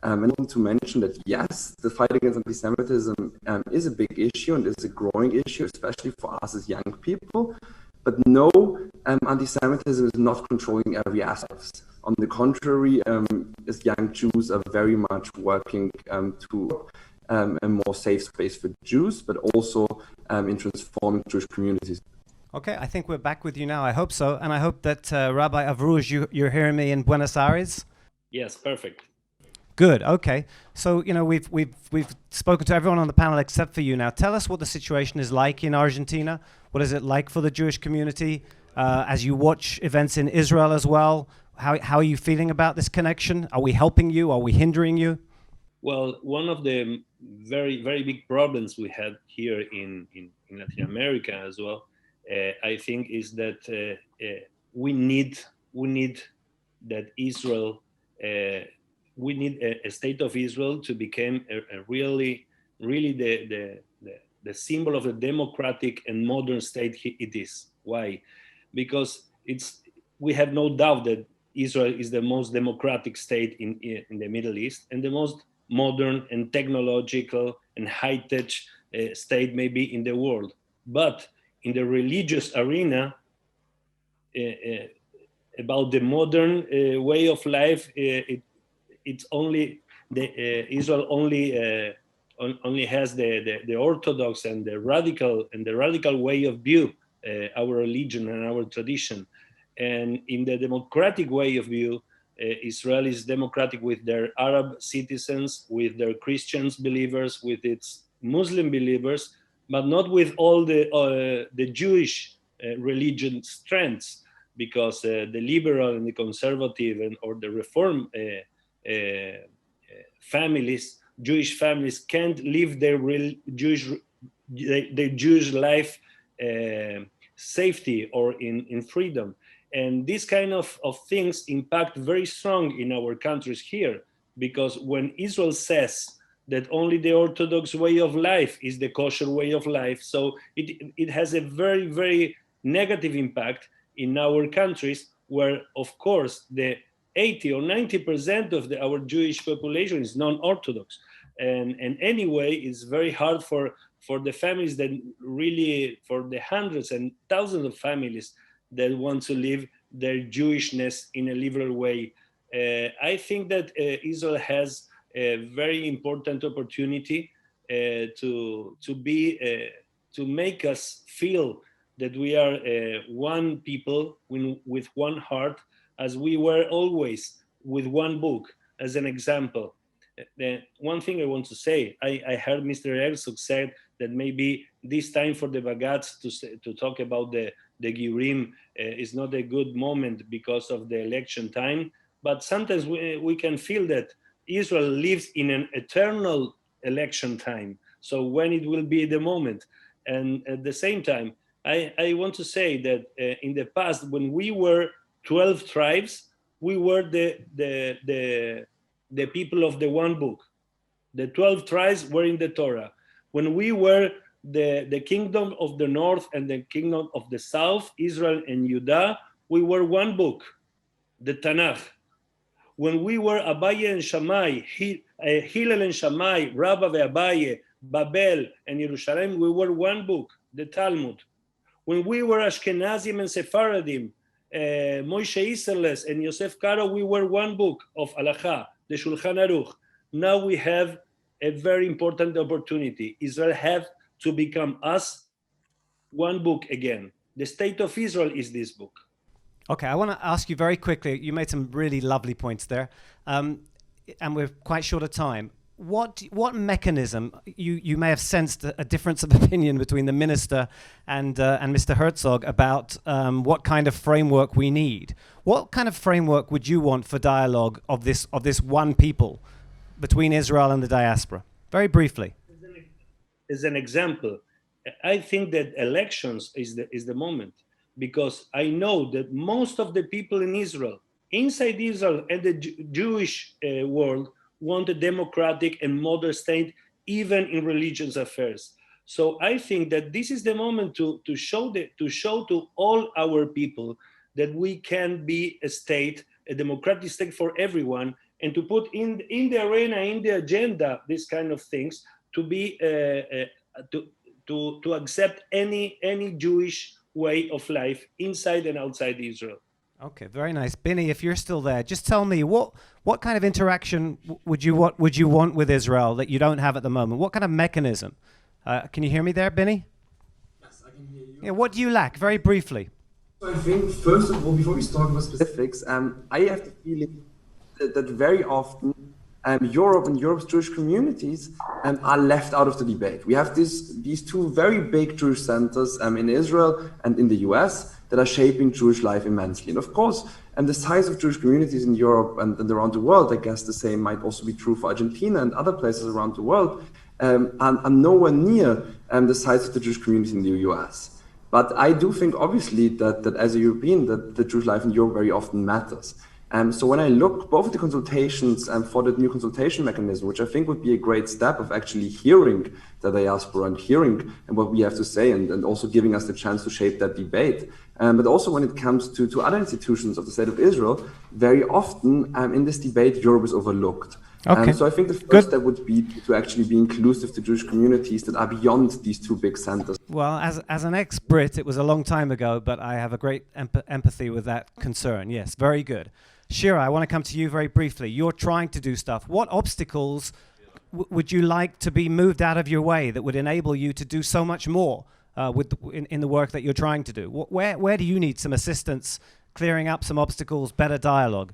And I want to mention that yes, the fight against anti-Semitism is a big issue and is a growing issue, especially for us as young people. But no, anti-Semitism is not controlling every aspect. On the contrary, as young Jews are very much working to a more safe space for Jews, but also in transforming Jewish communities. Okay, I think we're back with you now. I hope so. And I hope that Rabbi Avruj, you're hearing me in Buenos Aires? Yes, perfect. Good. Okay. So, we've spoken to everyone on the panel except for you now. Tell us what the situation is like in Argentina. What is it like for the Jewish community as you watch events in Israel as well? How are you feeling about this connection? Are we helping you? Are we hindering you? Well, one of the very, very big problems we had here in Latin America as well, I think, is that we need that Israel. We need a state of Israel to become a really the symbol of a democratic and modern state it is. Why? Because we have no doubt that Israel is the most democratic state in the Middle East and the most modern and technological and high-tech state maybe in the world. But in the religious arena, about the modern way of life, it's only Israel only has the Orthodox and the radical way of view our religion and our tradition, and in the democratic way of view, Israel is democratic with their Arab citizens, with their Christians believers, with its Muslim believers, but not with all the Jewish religion strengths, because the liberal and the conservative or the reform families, Jewish families, can't live their Jewish life safety or in freedom. And these kind of things impact very strong in our countries here, because when Israel says that only the Orthodox way of life is the kosher way of life, so it has a very, very negative impact in our countries, where, of course, the 80 or 90% of our Jewish population is non-Orthodox. And anyway, it's very hard for the families that really, for the hundreds and thousands of families that want to live their Jewishness in a liberal way. I think that Israel has a very important opportunity to make us feel that we are one people with one heart, as we were always with one book. As an example, one thing I want to say, I heard Mr. Herzog said that maybe this time for the Bagats to talk about the Giurim is not a good moment because of the election time, but sometimes we can feel that Israel lives in an eternal election time. So when it will be the moment? And at the same time, I want to say that in the past, when we were 12 tribes, we were the people of the one book. The 12 tribes were in the Torah. When we were the kingdom of the north and the kingdom of the south, Israel and Judah, we were one book, the Tanakh. When we were Abaye and Shammai, Hillel and Shammai, Rabba and Abaye, Babel and Jerusalem, we were one book, the Talmud. When we were Ashkenazim and Sephardim, Moshe Isserles and Yosef Karo, we were one book of Halacha, the Shulchan Aruch. Now we have a very important opportunity. Israel have to become us one book again. The state of Israel is this book. Okay, I want to ask you very quickly. You made some really lovely points there, and we're quite short of time. What mechanism, you may have sensed a difference of opinion between the minister and Mr. Herzog about what kind of framework we need. What kind of framework would you want for dialogue of this one people between Israel and the diaspora? Very briefly. As an example, I think that elections is the moment, because I know that most of the people in Israel, inside Israel and the Jewish world, want a democratic and modern state, even in religious affairs. So I think that this is the moment to show to all our people that we can be a state, a democratic state for everyone, and to put in the arena, in the agenda, these kind of things, to be to accept any Jewish way of life inside and outside Israel. Okay, very nice. Binny, if you're still there, just tell me what kind of interaction would you want with Israel that you don't have at the moment? What kind of mechanism? Can you hear me there, Binny? Yes, I can hear you. Yeah, what do you lack, very briefly? So I think, first of all, before we start about specifics, I have the feeling that very often Europe and Europe's Jewish communities are left out of the debate. We have these two very big Jewish centers in Israel and in the US that are shaping Jewish life immensely. And of course, the size of Jewish communities in Europe and around the world, I guess the same might also be true for Argentina and other places around the world, are nowhere near the size of the Jewish community in the US. But I do think, obviously, that as a European, that the Jewish life in Europe very often matters. So when I look both at the consultations for the new consultation mechanism, which I think would be a great step of actually hearing the diaspora and hearing what we have to say, and also giving us the chance to shape that debate. But also when it comes to other institutions of the State of Israel, very often in this debate, Europe is overlooked. Okay. So I think the first step would be to actually be inclusive to Jewish communities that are beyond these two big centers. Well, as an ex-Brit, it was a long time ago, but I have a great empathy with that concern. Yes, very good. Shira, I want to come to you very briefly. You're trying to do stuff. What obstacles would you like to be moved out of your way that would enable you to do so much more in the work that you're trying to do? Where do you need some assistance, clearing up some obstacles, better dialogue?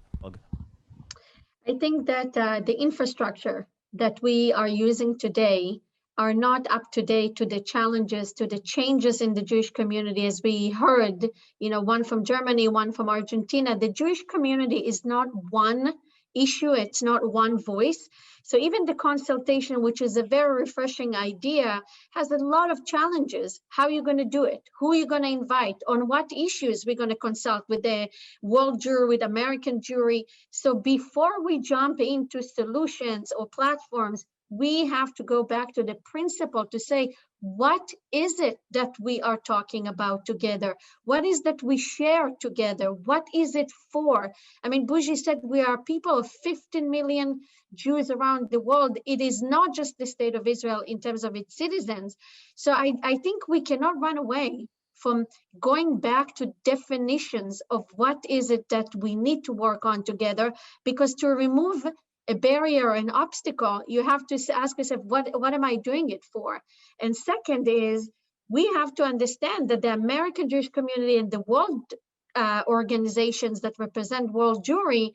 I think that the infrastructure that we are using today are not up to date to the challenges, to the changes in the Jewish community. As we heard, one from Germany, one from Argentina, the Jewish community is not one issue, it's not one voice. So even the consultation, which is a very refreshing idea, has a lot of challenges. How are you going to do it? Who are you going to invite? On what issues we're going to consult with the world jury, with American jury? So before we jump into solutions or platforms, we have to go back to the principle to say, what is it that we are talking about together? What is that we share together? What is it for? I mean, Bougie said we are people of 15 million Jews around the world. It is not just the state of Israel in terms of its citizens. So I think we cannot run away from going back to definitions of what is it that we need to work on together, because to remove a barrier, an obstacle, you have to ask yourself, what am I doing it for? And second is, we have to understand that the American Jewish community and the world organizations that represent world Jewry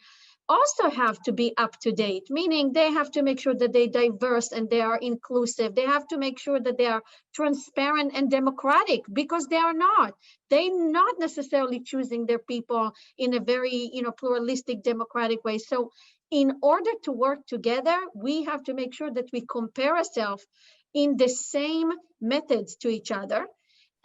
also have to be up to date, meaning they have to make sure that they're diverse and they are inclusive. They have to make sure that they are transparent and democratic, because they are not. They're not necessarily choosing their people in a very, pluralistic, democratic way. So in order to work together, we have to make sure that we compare ourselves in the same methods to each other.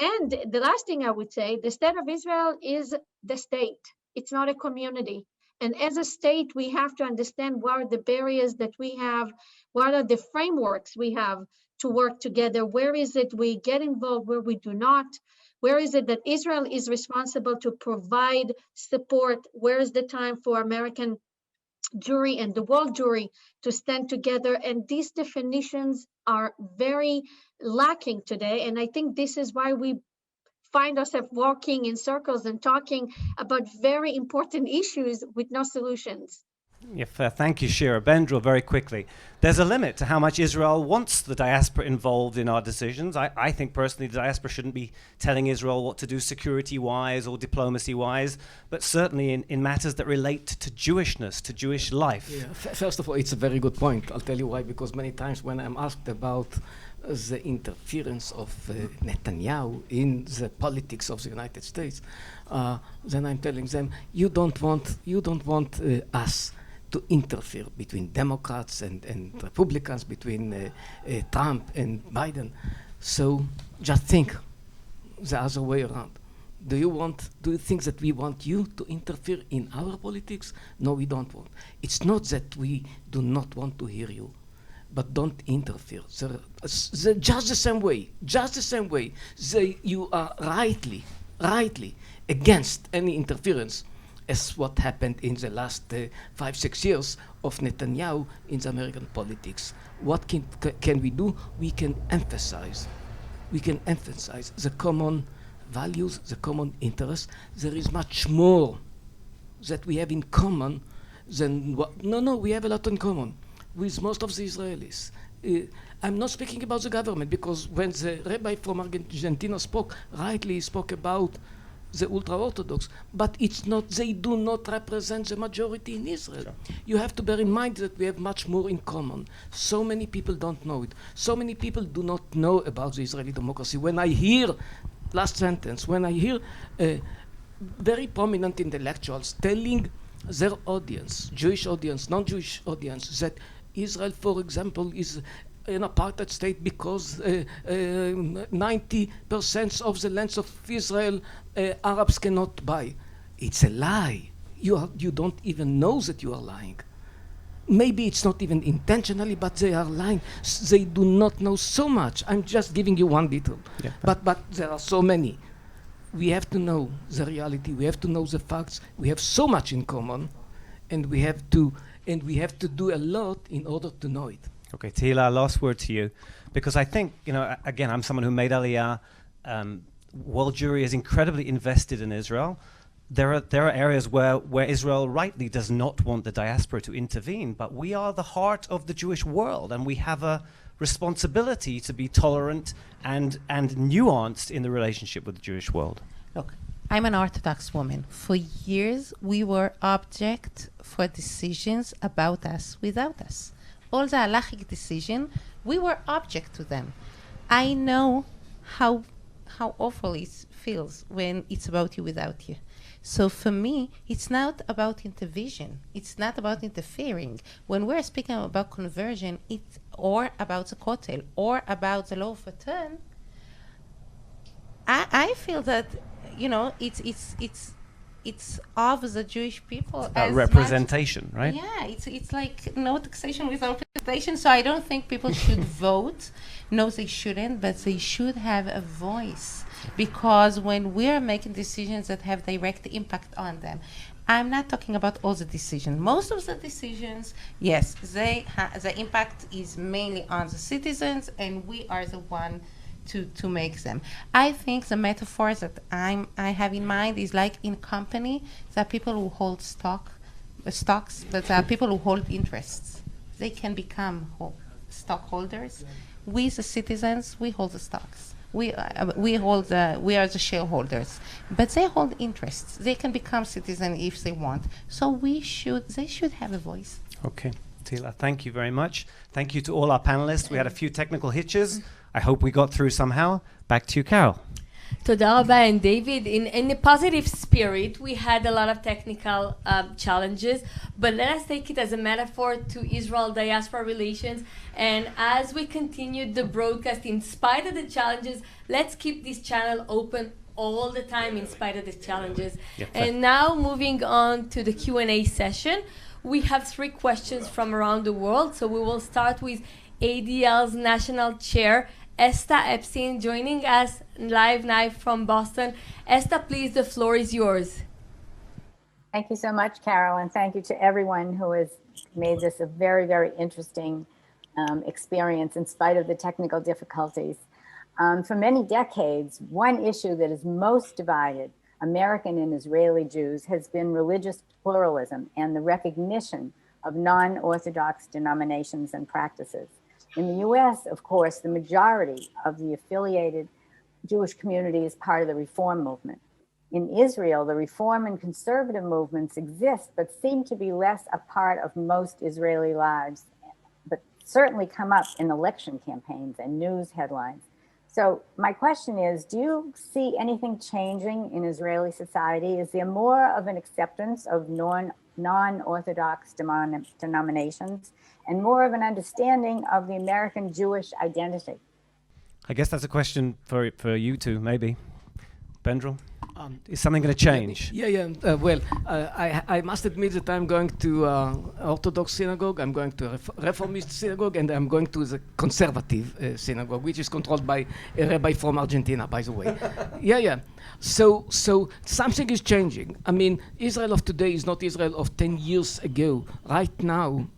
And the last thing I would say, the state of Israel is the state. It's not a community. And as a state, we have to understand what are the barriers that we have, what are the frameworks we have to work together, where is it we get involved, where we do not, where is it that Israel is responsible to provide support, where is the time for American jury and the world jury to stand together. And these definitions are very lacking today. And I think this is why we find ourselves walking in circles and talking about very important issues with no solutions. Thank you, Shira. Bendril, very quickly. There's a limit to how much Israel wants the diaspora involved in our decisions. I think personally the diaspora shouldn't be telling Israel what to do security-wise or diplomacy-wise, but certainly in matters that relate to Jewishness, to Jewish life. Yeah. First of all, it's a very good point. I'll tell you why, because many times when I'm asked about the interference of Netanyahu in the politics of the United States, then I'm telling them, you don't want us to interfere between Democrats and Republicans, between Trump and Biden. So just think the other way around. Do you think that we want you to interfere in our politics? No, we don't want. It's not that we do not want to hear you, but don't interfere. Just the same way, you are rightly against any interference as what happened in the last 5-6 years of Netanyahu in the American politics. What can we do? We can emphasize the common values, the common interests. There is much more that we have in common than what. No, we have a lot in common with most of the Israelis. I'm not speaking about the government, because when the rabbi from Argentina rightly spoke about the ultra-Orthodox, but they do not represent the majority in Israel. Sure. You have to bear in mind that we have much more in common. So many people don't know it. So many people do not know about the Israeli democracy. When I hear, last sentence, very prominent intellectuals telling their audience, Jewish audience, non-Jewish audience, that Israel, for example, is an apartheid state because 90% of the lands of Israel Arabs cannot buy. It's a lie. You don't even know that you are lying. Maybe it's not even intentionally, but they are lying. They do not know so much. I'm just giving you one detail. Yeah. But there are so many. We have to know the reality. We have to know the facts. We have so much in common, and we have to do a lot in order to know it. Okay, Tehila, last word to you, because I think, again, I'm someone who made Aliyah. World Jewry is incredibly invested in Israel. There are areas where Israel rightly does not want the diaspora to intervene, but we are the heart of the Jewish world, and we have a responsibility to be tolerant and nuanced in the relationship with the Jewish world. Look, I'm an Orthodox woman. For years, we were object for decisions about us, without us. All the halachic decision, we were object to them. I know how awful it feels when it's about you without you. So for me, it's not about intervention. It's not about interfering. When we're speaking about conversion, or about the kotel, or about the law of return, I feel that it's of the Jewish people. It's about representation, right? Yeah, it's like no taxation without representation. So I don't think people should vote. No, they shouldn't, but they should have a voice. Because when we're making decisions that have direct impact on them, I'm not talking about all the decisions. Most of the decisions, yes, the impact is mainly on the citizens, and we are the one to make them. I think the metaphors that I have in mind is like in company, there are people who hold stocks, but there are people who hold interests. They can become stockholders. We, the citizens, we hold the stocks. We are the shareholders, but they hold interests. They can become citizens if they want. So they should have a voice. Okay, Tehila, thank you very much. Thank you to all our panelists. We had a few technical hitches. I hope we got through somehow. Back to you, Carol. Toda Rabba and David, in a positive spirit, we had a lot of technical challenges, but let us take it as a metaphor to Israel-diaspora relations. And as we continue the broadcast, in spite of the challenges, let's keep this channel open all the time in spite of the challenges. Yep. And now moving on to the Q&A session, we have 3 questions from around the world. So we will start with ADL's National Chair, Esta Epstein, joining us live from Boston. Esta, please, the floor is yours. Thank you so much, Carol, and thank you to everyone who has made this a very, very interesting experience in spite of the technical difficulties. For many decades, one issue that has most divided American and Israeli Jews has been religious pluralism and the recognition of non-Orthodox denominations and practices. In the US, of course, the majority of the affiliated Jewish community is part of the Reform movement. In Israel, the Reform and conservative movements exist, but seem to be less a part of most Israeli lives, but certainly come up in election campaigns and news headlines. So my question is, do you see anything changing in Israeli society? Is there more of an acceptance of non-Orthodox denominations and more of an understanding of the American Jewish identity? I guess that's a question for you two, maybe. Bendrell? Is something going to change? I must admit that I'm going to Orthodox synagogue, I'm going to Reformist synagogue, and I'm going to the conservative synagogue, which is controlled by a rabbi from Argentina, by the way. So something is changing. I mean, Israel of today is not Israel of 10 years ago. Right now,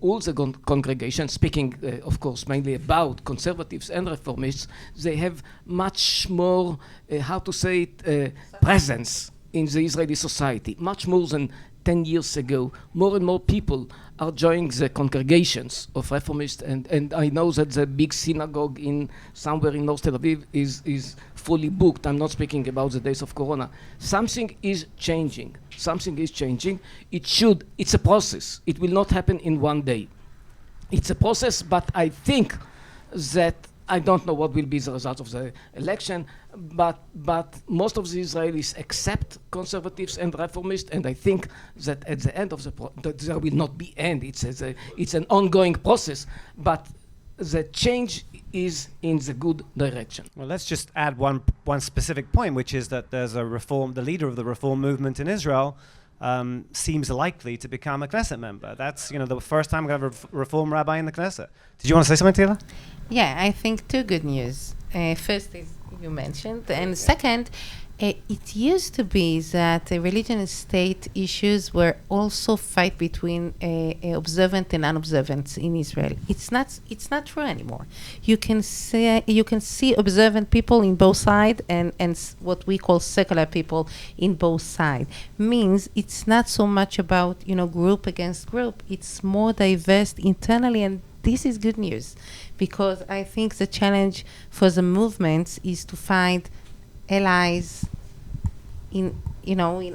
all the congregations, speaking, of course, mainly about conservatives and reformists, they have much more, presence in the Israeli society, much more than 10 years ago. More and more people are joining the congregations of reformists, and I know that the big synagogue somewhere in North Tel Aviv is fully booked. I'm not speaking about the days of Corona. Something is changing. It's a process. It will not happen in one day. It's a process, but I think that I don't know what will be the result of the election, but most of the Israelis accept conservatives and reformists, and I think that at the end of that there will not be end. It's an ongoing process, but the change is in the good direction. Well, let's just add one specific point, which is that there's the leader of the reform movement in Israel seems likely to become a Knesset member. That's the first time we have a reform rabbi in the Knesset. Did you want to say something, Tila? Yeah, I think two good news. First is you mentioned, and second, it used to be that religion and state issues were also fight between observant and unobservant in Israel. It's not true anymore. You can see observant people in both sides and what we call secular people in both sides. Means it's not so much about group against group. It's more diverse internally, and this is good news, because I think the challenge for the movements is to find allies in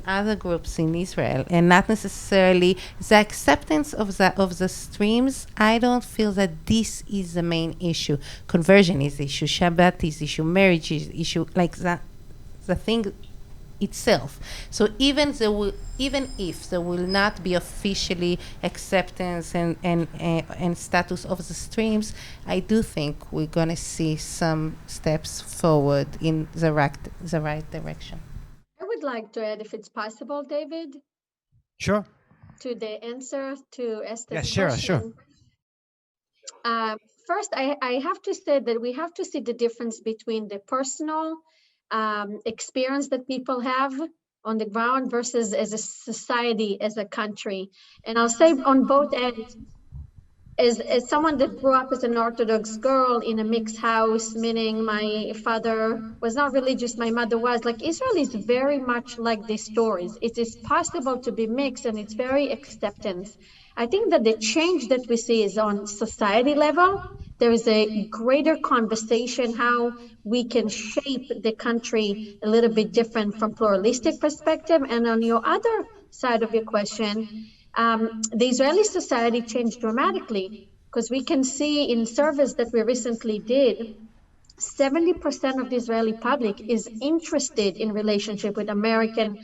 other groups in Israel, and not necessarily the acceptance of the streams. I don't feel that this is the main issue. Conversion is the issue, Shabbat is the issue, marriage is the issue, like that, the thing itself. So even if there will not be officially acceptance and status of the streams, I do think we're going to see some steps forward in the right direction. I would like to add, if it's possible, David. Sure. To the answer to Esther's question. Sure. First, I have to say that we have to see the difference between the personal experience that people have on the ground versus as a society, as a country. And I'll say on both ends, as someone that grew up as an Orthodox girl in a mixed house, meaning my father was not religious, my mother was, like, Israel is very much like these stories. It is possible to be mixed, and it's very acceptance. I think that the change that we see is on society level. There is a greater conversation how we can shape the country a little bit different from pluralistic perspective. And on your other side of your question, the Israeli society changed dramatically, because we can see in surveys that we recently did, 70% of the Israeli public is interested in relationship with American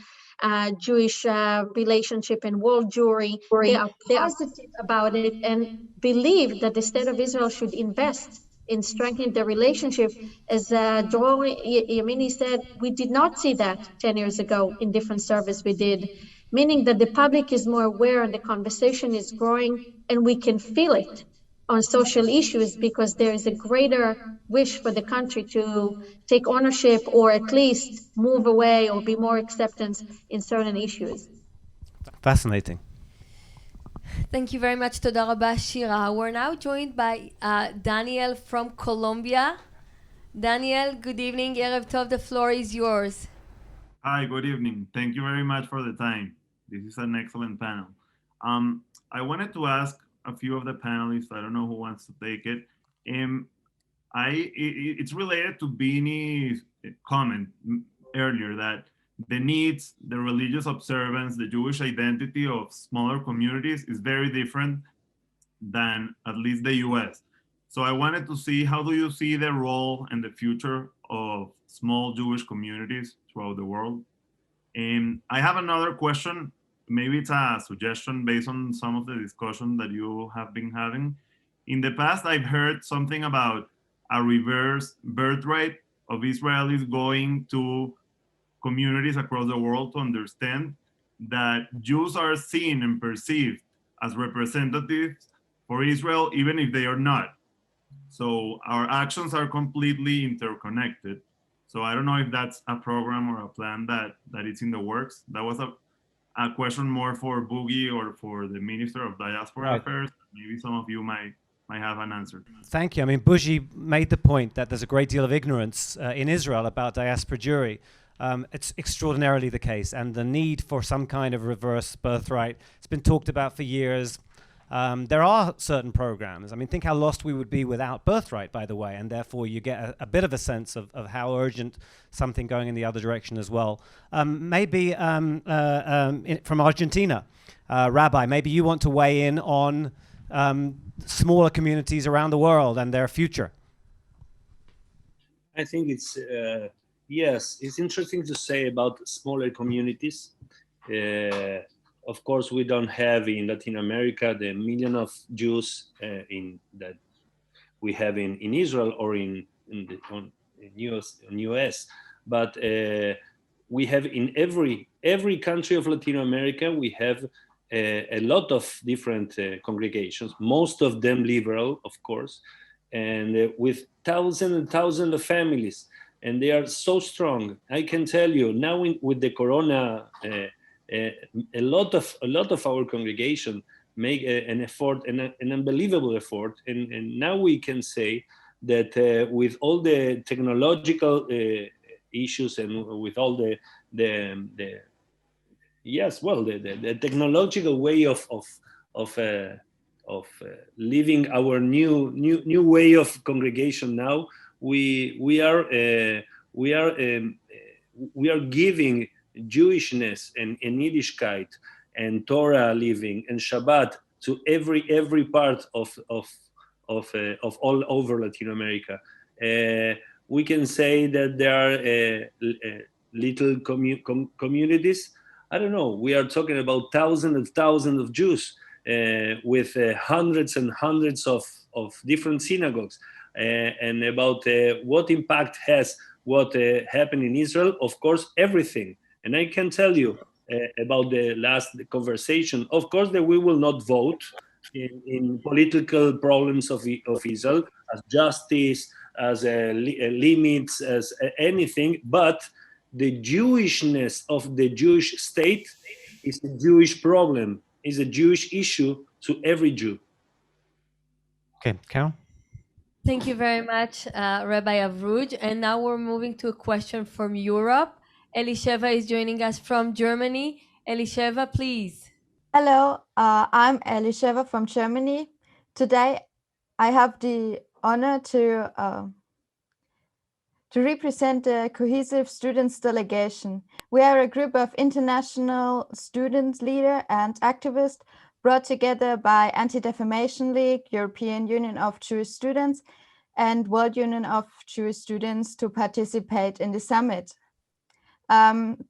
Jewish relationship and world Jewry. They are positive about it and believe that the state of Israel should invest in strengthening the relationship. As Dror Yamini said, we did not see that 10 years ago in different surveys we did, meaning that the public is more aware and the conversation is growing, and we can feel it on social issues because there is a greater wish for the country to take ownership or at least move away or be more acceptance in certain issues. Fascinating. Thank you very much, Toda Rabba Shira. We're now joined by Daniel from Colombia. Daniel, good evening. Erev Tov, the floor is yours. Hi, good evening. Thank you very much for the time. This is an excellent panel. I wanted to ask a few of the panelists, I don't know who wants to take it. It's related to Bini's comment earlier that the needs, the religious observance, the Jewish identity of smaller communities is very different than at least the US. So I wanted to see, how do you see the role and the future of small Jewish communities throughout the world? And I have another question. Maybe it's a suggestion based on some of the discussion that you have been having. In the past, I've heard something about a reverse birthright of Israelis going to communities across the world to understand that Jews are seen and perceived as representatives for Israel, even if they are not. So our actions are completely interconnected. So I don't know if that's a program or a plan that is in the works. That was a question more for Boogie or for the Minister of Diaspora Affairs. Maybe some of you might have an answer. Thank you. I mean, Bougie made the point that there's a great deal of ignorance in Israel about diaspora Jewry. It's extraordinarily the case, and the need for some kind of reverse birthright, it's been talked about for years. There are certain programs. I mean, think how lost we would be without birthright, by the way, and therefore you get a bit of a sense of how urgent something going in the other direction as well. Maybe from Argentina, Rabbi, maybe you want to weigh in on smaller communities around the world and their future. I think it's, yes, it's interesting to say about smaller communities. Of course, we don't have in Latin America the million of Jews that we have in Israel or in US, but we have in every country of Latin America, we have a lot of different congregations, most of them liberal, of course, and with thousands and thousands of families, and they are so strong. I can tell you now with the Corona. A lot of our congregation make an effort, an unbelievable effort, and now we can say that with all the technological issues and with all the technological way of living our new way of congregation now, we are giving Jewishness and Yiddishkeit and Torah living and Shabbat to every part of all over Latin America. We can say that there are little communities. I don't know. We are talking about thousands and thousands of Jews with hundreds and hundreds of different synagogues, and about what impact has what happened in Israel. Of course, everything. And I can tell you about the last conversation, of course, that we will not vote in political problems of Israel, as justice, as limits, as anything, but the Jewishness of the Jewish state is a Jewish problem, is a Jewish issue to every Jew. Okay, Carol? Thank you very much, Rabbi Avruj. And now we're moving to a question from Europe. Elisheva is joining us from Germany. Elisheva, please. Hello, I'm Elisheva from Germany. Today, I have the honor to represent the Cohesive Students Delegation. We are a group of international student leaders and activists brought together by Anti-Defamation League, European Union of Jewish Students, and World Union of Jewish Students to participate in the summit.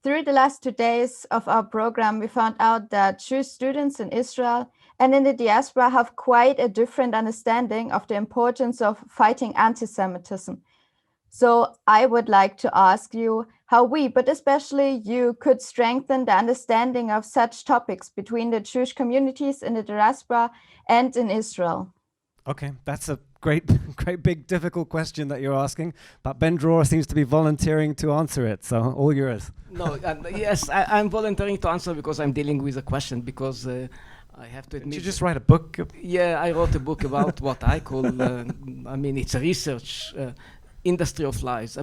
Through the last 2 days of our program, we found out that Jewish students in Israel and in the diaspora have quite a different understanding of the importance of fighting anti-Semitism. So I would like to ask you how we, but especially you, could strengthen the understanding of such topics between the Jewish communities in the diaspora and in Israel. Okay, that's a great big difficult question that you're asking, but Ben Dror seems to be volunteering to answer it, so all yours. No, yes, I'm volunteering to answer because I'm dealing with a question, because I have to admit. Did you just write a book? Yeah, I wrote a book about what I call, it's a research industry of lies.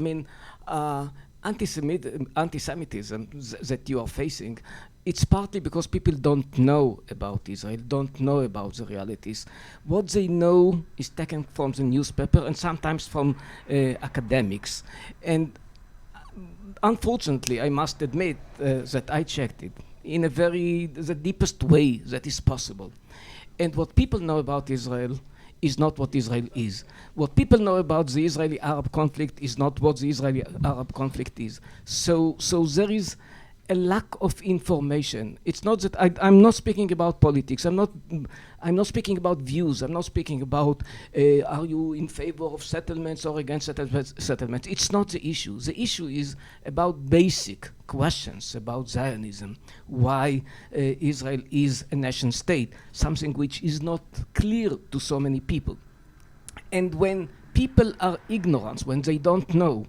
Anti-Semitism that you are facing, it's partly because people don't know about Israel, don't know about the realities. What they know is taken from the newspaper and sometimes from academics. And unfortunately, I must admit that I checked it in the deepest way that is possible. And what people know about Israel is not what Israel is. What people know about the Israeli-Arab conflict is not what the Israeli-Arab conflict is. So there is a lack of information. It's not that I'm not speaking about politics. I'm not speaking about views. I'm not speaking about are you in favor of settlements or against settlements. It's not the issue. The issue is about basic questions about Zionism, why Israel is a nation state, something which is not clear to so many people. And when people are ignorant, when they don't know,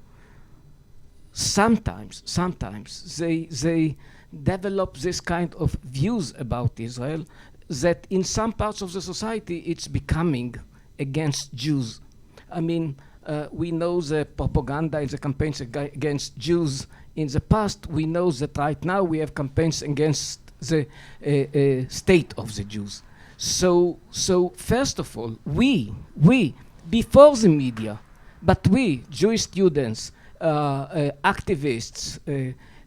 sometimes they develop this kind of views about Israel that in some parts of the society it's becoming against Jews. We know the propaganda and the campaigns against Jews in the past. We know that right now we have campaigns against the state of the Jews. So first of all, we before the media, but we Jewish students, activists,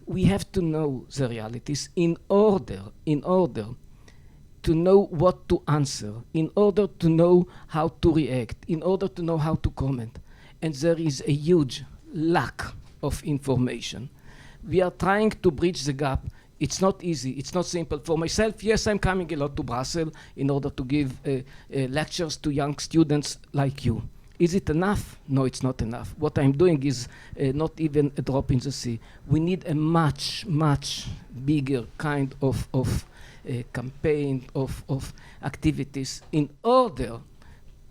we have to know the realities in order to know what to answer, in order to know how to react, in order to know how to comment. And there is a huge lack of information. We are trying to bridge the gap. It's not easy, it's not simple. For myself, yes, I'm coming a lot to Brussels in order to give lectures to young students like you. Is it enough? No, it's not enough. What I'm doing is not even a drop in the sea. We need a much, much bigger kind of campaign, of activities in order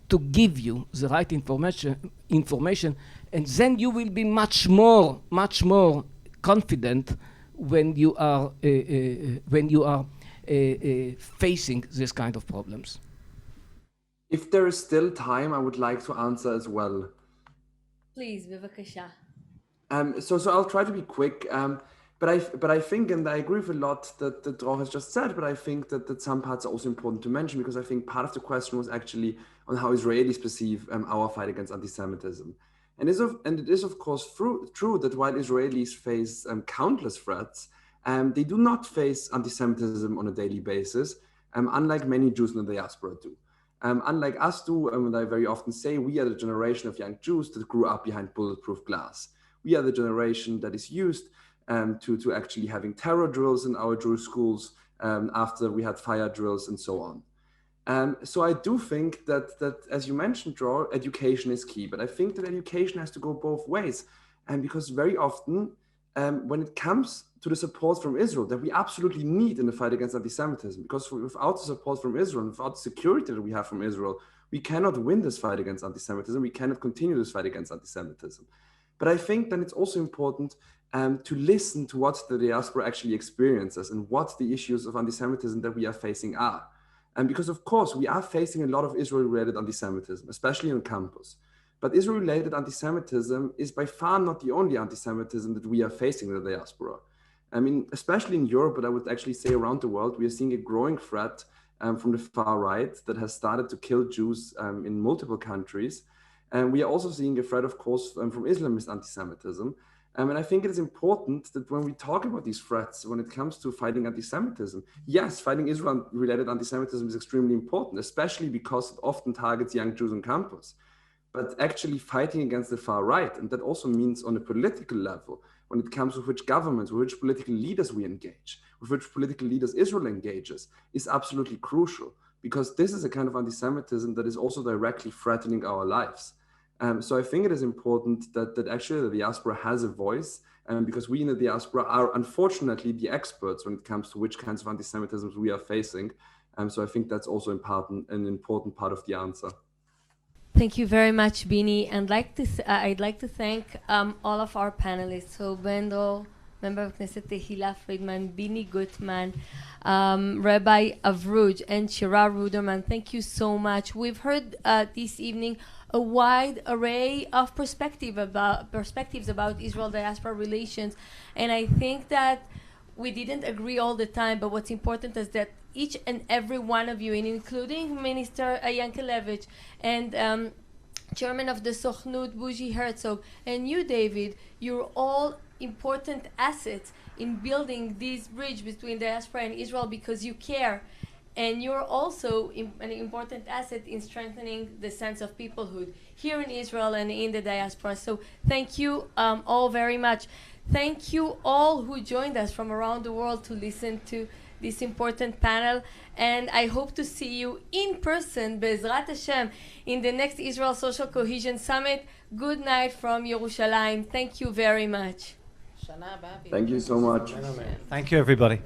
to give you the right information, and then you will be much more confident when you are facing this kind of problems. If there is still time, I would like to answer as well. Please, bivakasha. So I'll try to be quick. But I think, and I agree with a lot that Dror has just said, but I think that some parts are also important to mention, because I think part of the question was actually on how Israelis perceive our fight against anti-Semitism. And it is of course true that while Israelis face countless threats, they do not face anti-Semitism on a daily basis, unlike many Jews in the diaspora do. Unlike us do, and I very often say, we are the generation of young Jews that grew up behind bulletproof glass. We are the generation that is used to actually having terror drills in our Jewish schools after we had fire drills and so on. So I do think that as you mentioned, Dror, education is key, but I think that education has to go both ways. And because very often, when it comes to the support from Israel that we absolutely need in the fight against anti-Semitism, because without the support from Israel, without the security that we have from Israel, we cannot win this fight against anti-Semitism, we cannot continue this fight against anti-Semitism. But I think then it's also important to listen to what the diaspora actually experiences and what the issues of anti-Semitism that we are facing are. And because of course we are facing a lot of Israel-related anti-Semitism, especially on campus. But Israel-related anti-Semitism is by far not the only anti-Semitism that we are facing in the diaspora. I mean, especially in Europe, but I would actually say around the world, we are seeing a growing threat from the far right that has started to kill Jews in multiple countries. And we are also seeing a threat, of course, from Islamist anti-Semitism. And I think it is important that when we talk about these threats, when it comes to fighting anti-Semitism, yes, fighting Israel-related anti-Semitism is extremely important, especially because it often targets young Jews on campus. But actually fighting against the far right, and that also means on a political level, when it comes to which governments, with which political leaders we engage, with which political leaders Israel engages, is absolutely crucial, because this is a kind of anti-Semitism that is also directly threatening our lives. So I think it is important that actually the diaspora has a voice, because we in the diaspora are unfortunately the experts when it comes to which kinds of anti-Semitisms we are facing. So I think that's also an important part of the answer. Thank you very much, Bini. And I'd like to thank all of our panelists. So Bendel, Member of Knesset Tehila Friedman, Bini Gutman, Rabbi Avruj, and Shira Ruderman. Thank you so much. We've heard this evening a wide array of perspectives about Israel-diaspora relations, and I think that we didn't agree all the time, but what's important is that each and every one of you, and including Minister Yankelevich and Chairman of the Sochnut, Bougie Herzog, and you, David, you're all important assets in building this bridge between diaspora and Israel because you care. And you're also an important asset in strengthening the sense of peoplehood here in Israel and in the diaspora. So thank you all very much. Thank you all who joined us from around the world to listen to this important panel. And I hope to see you in person, Be'ezrat Hashem, in the next Israel Social Cohesion Summit. Good night from Yerushalayim. Thank you very much. Thank you so much. Thank you, everybody.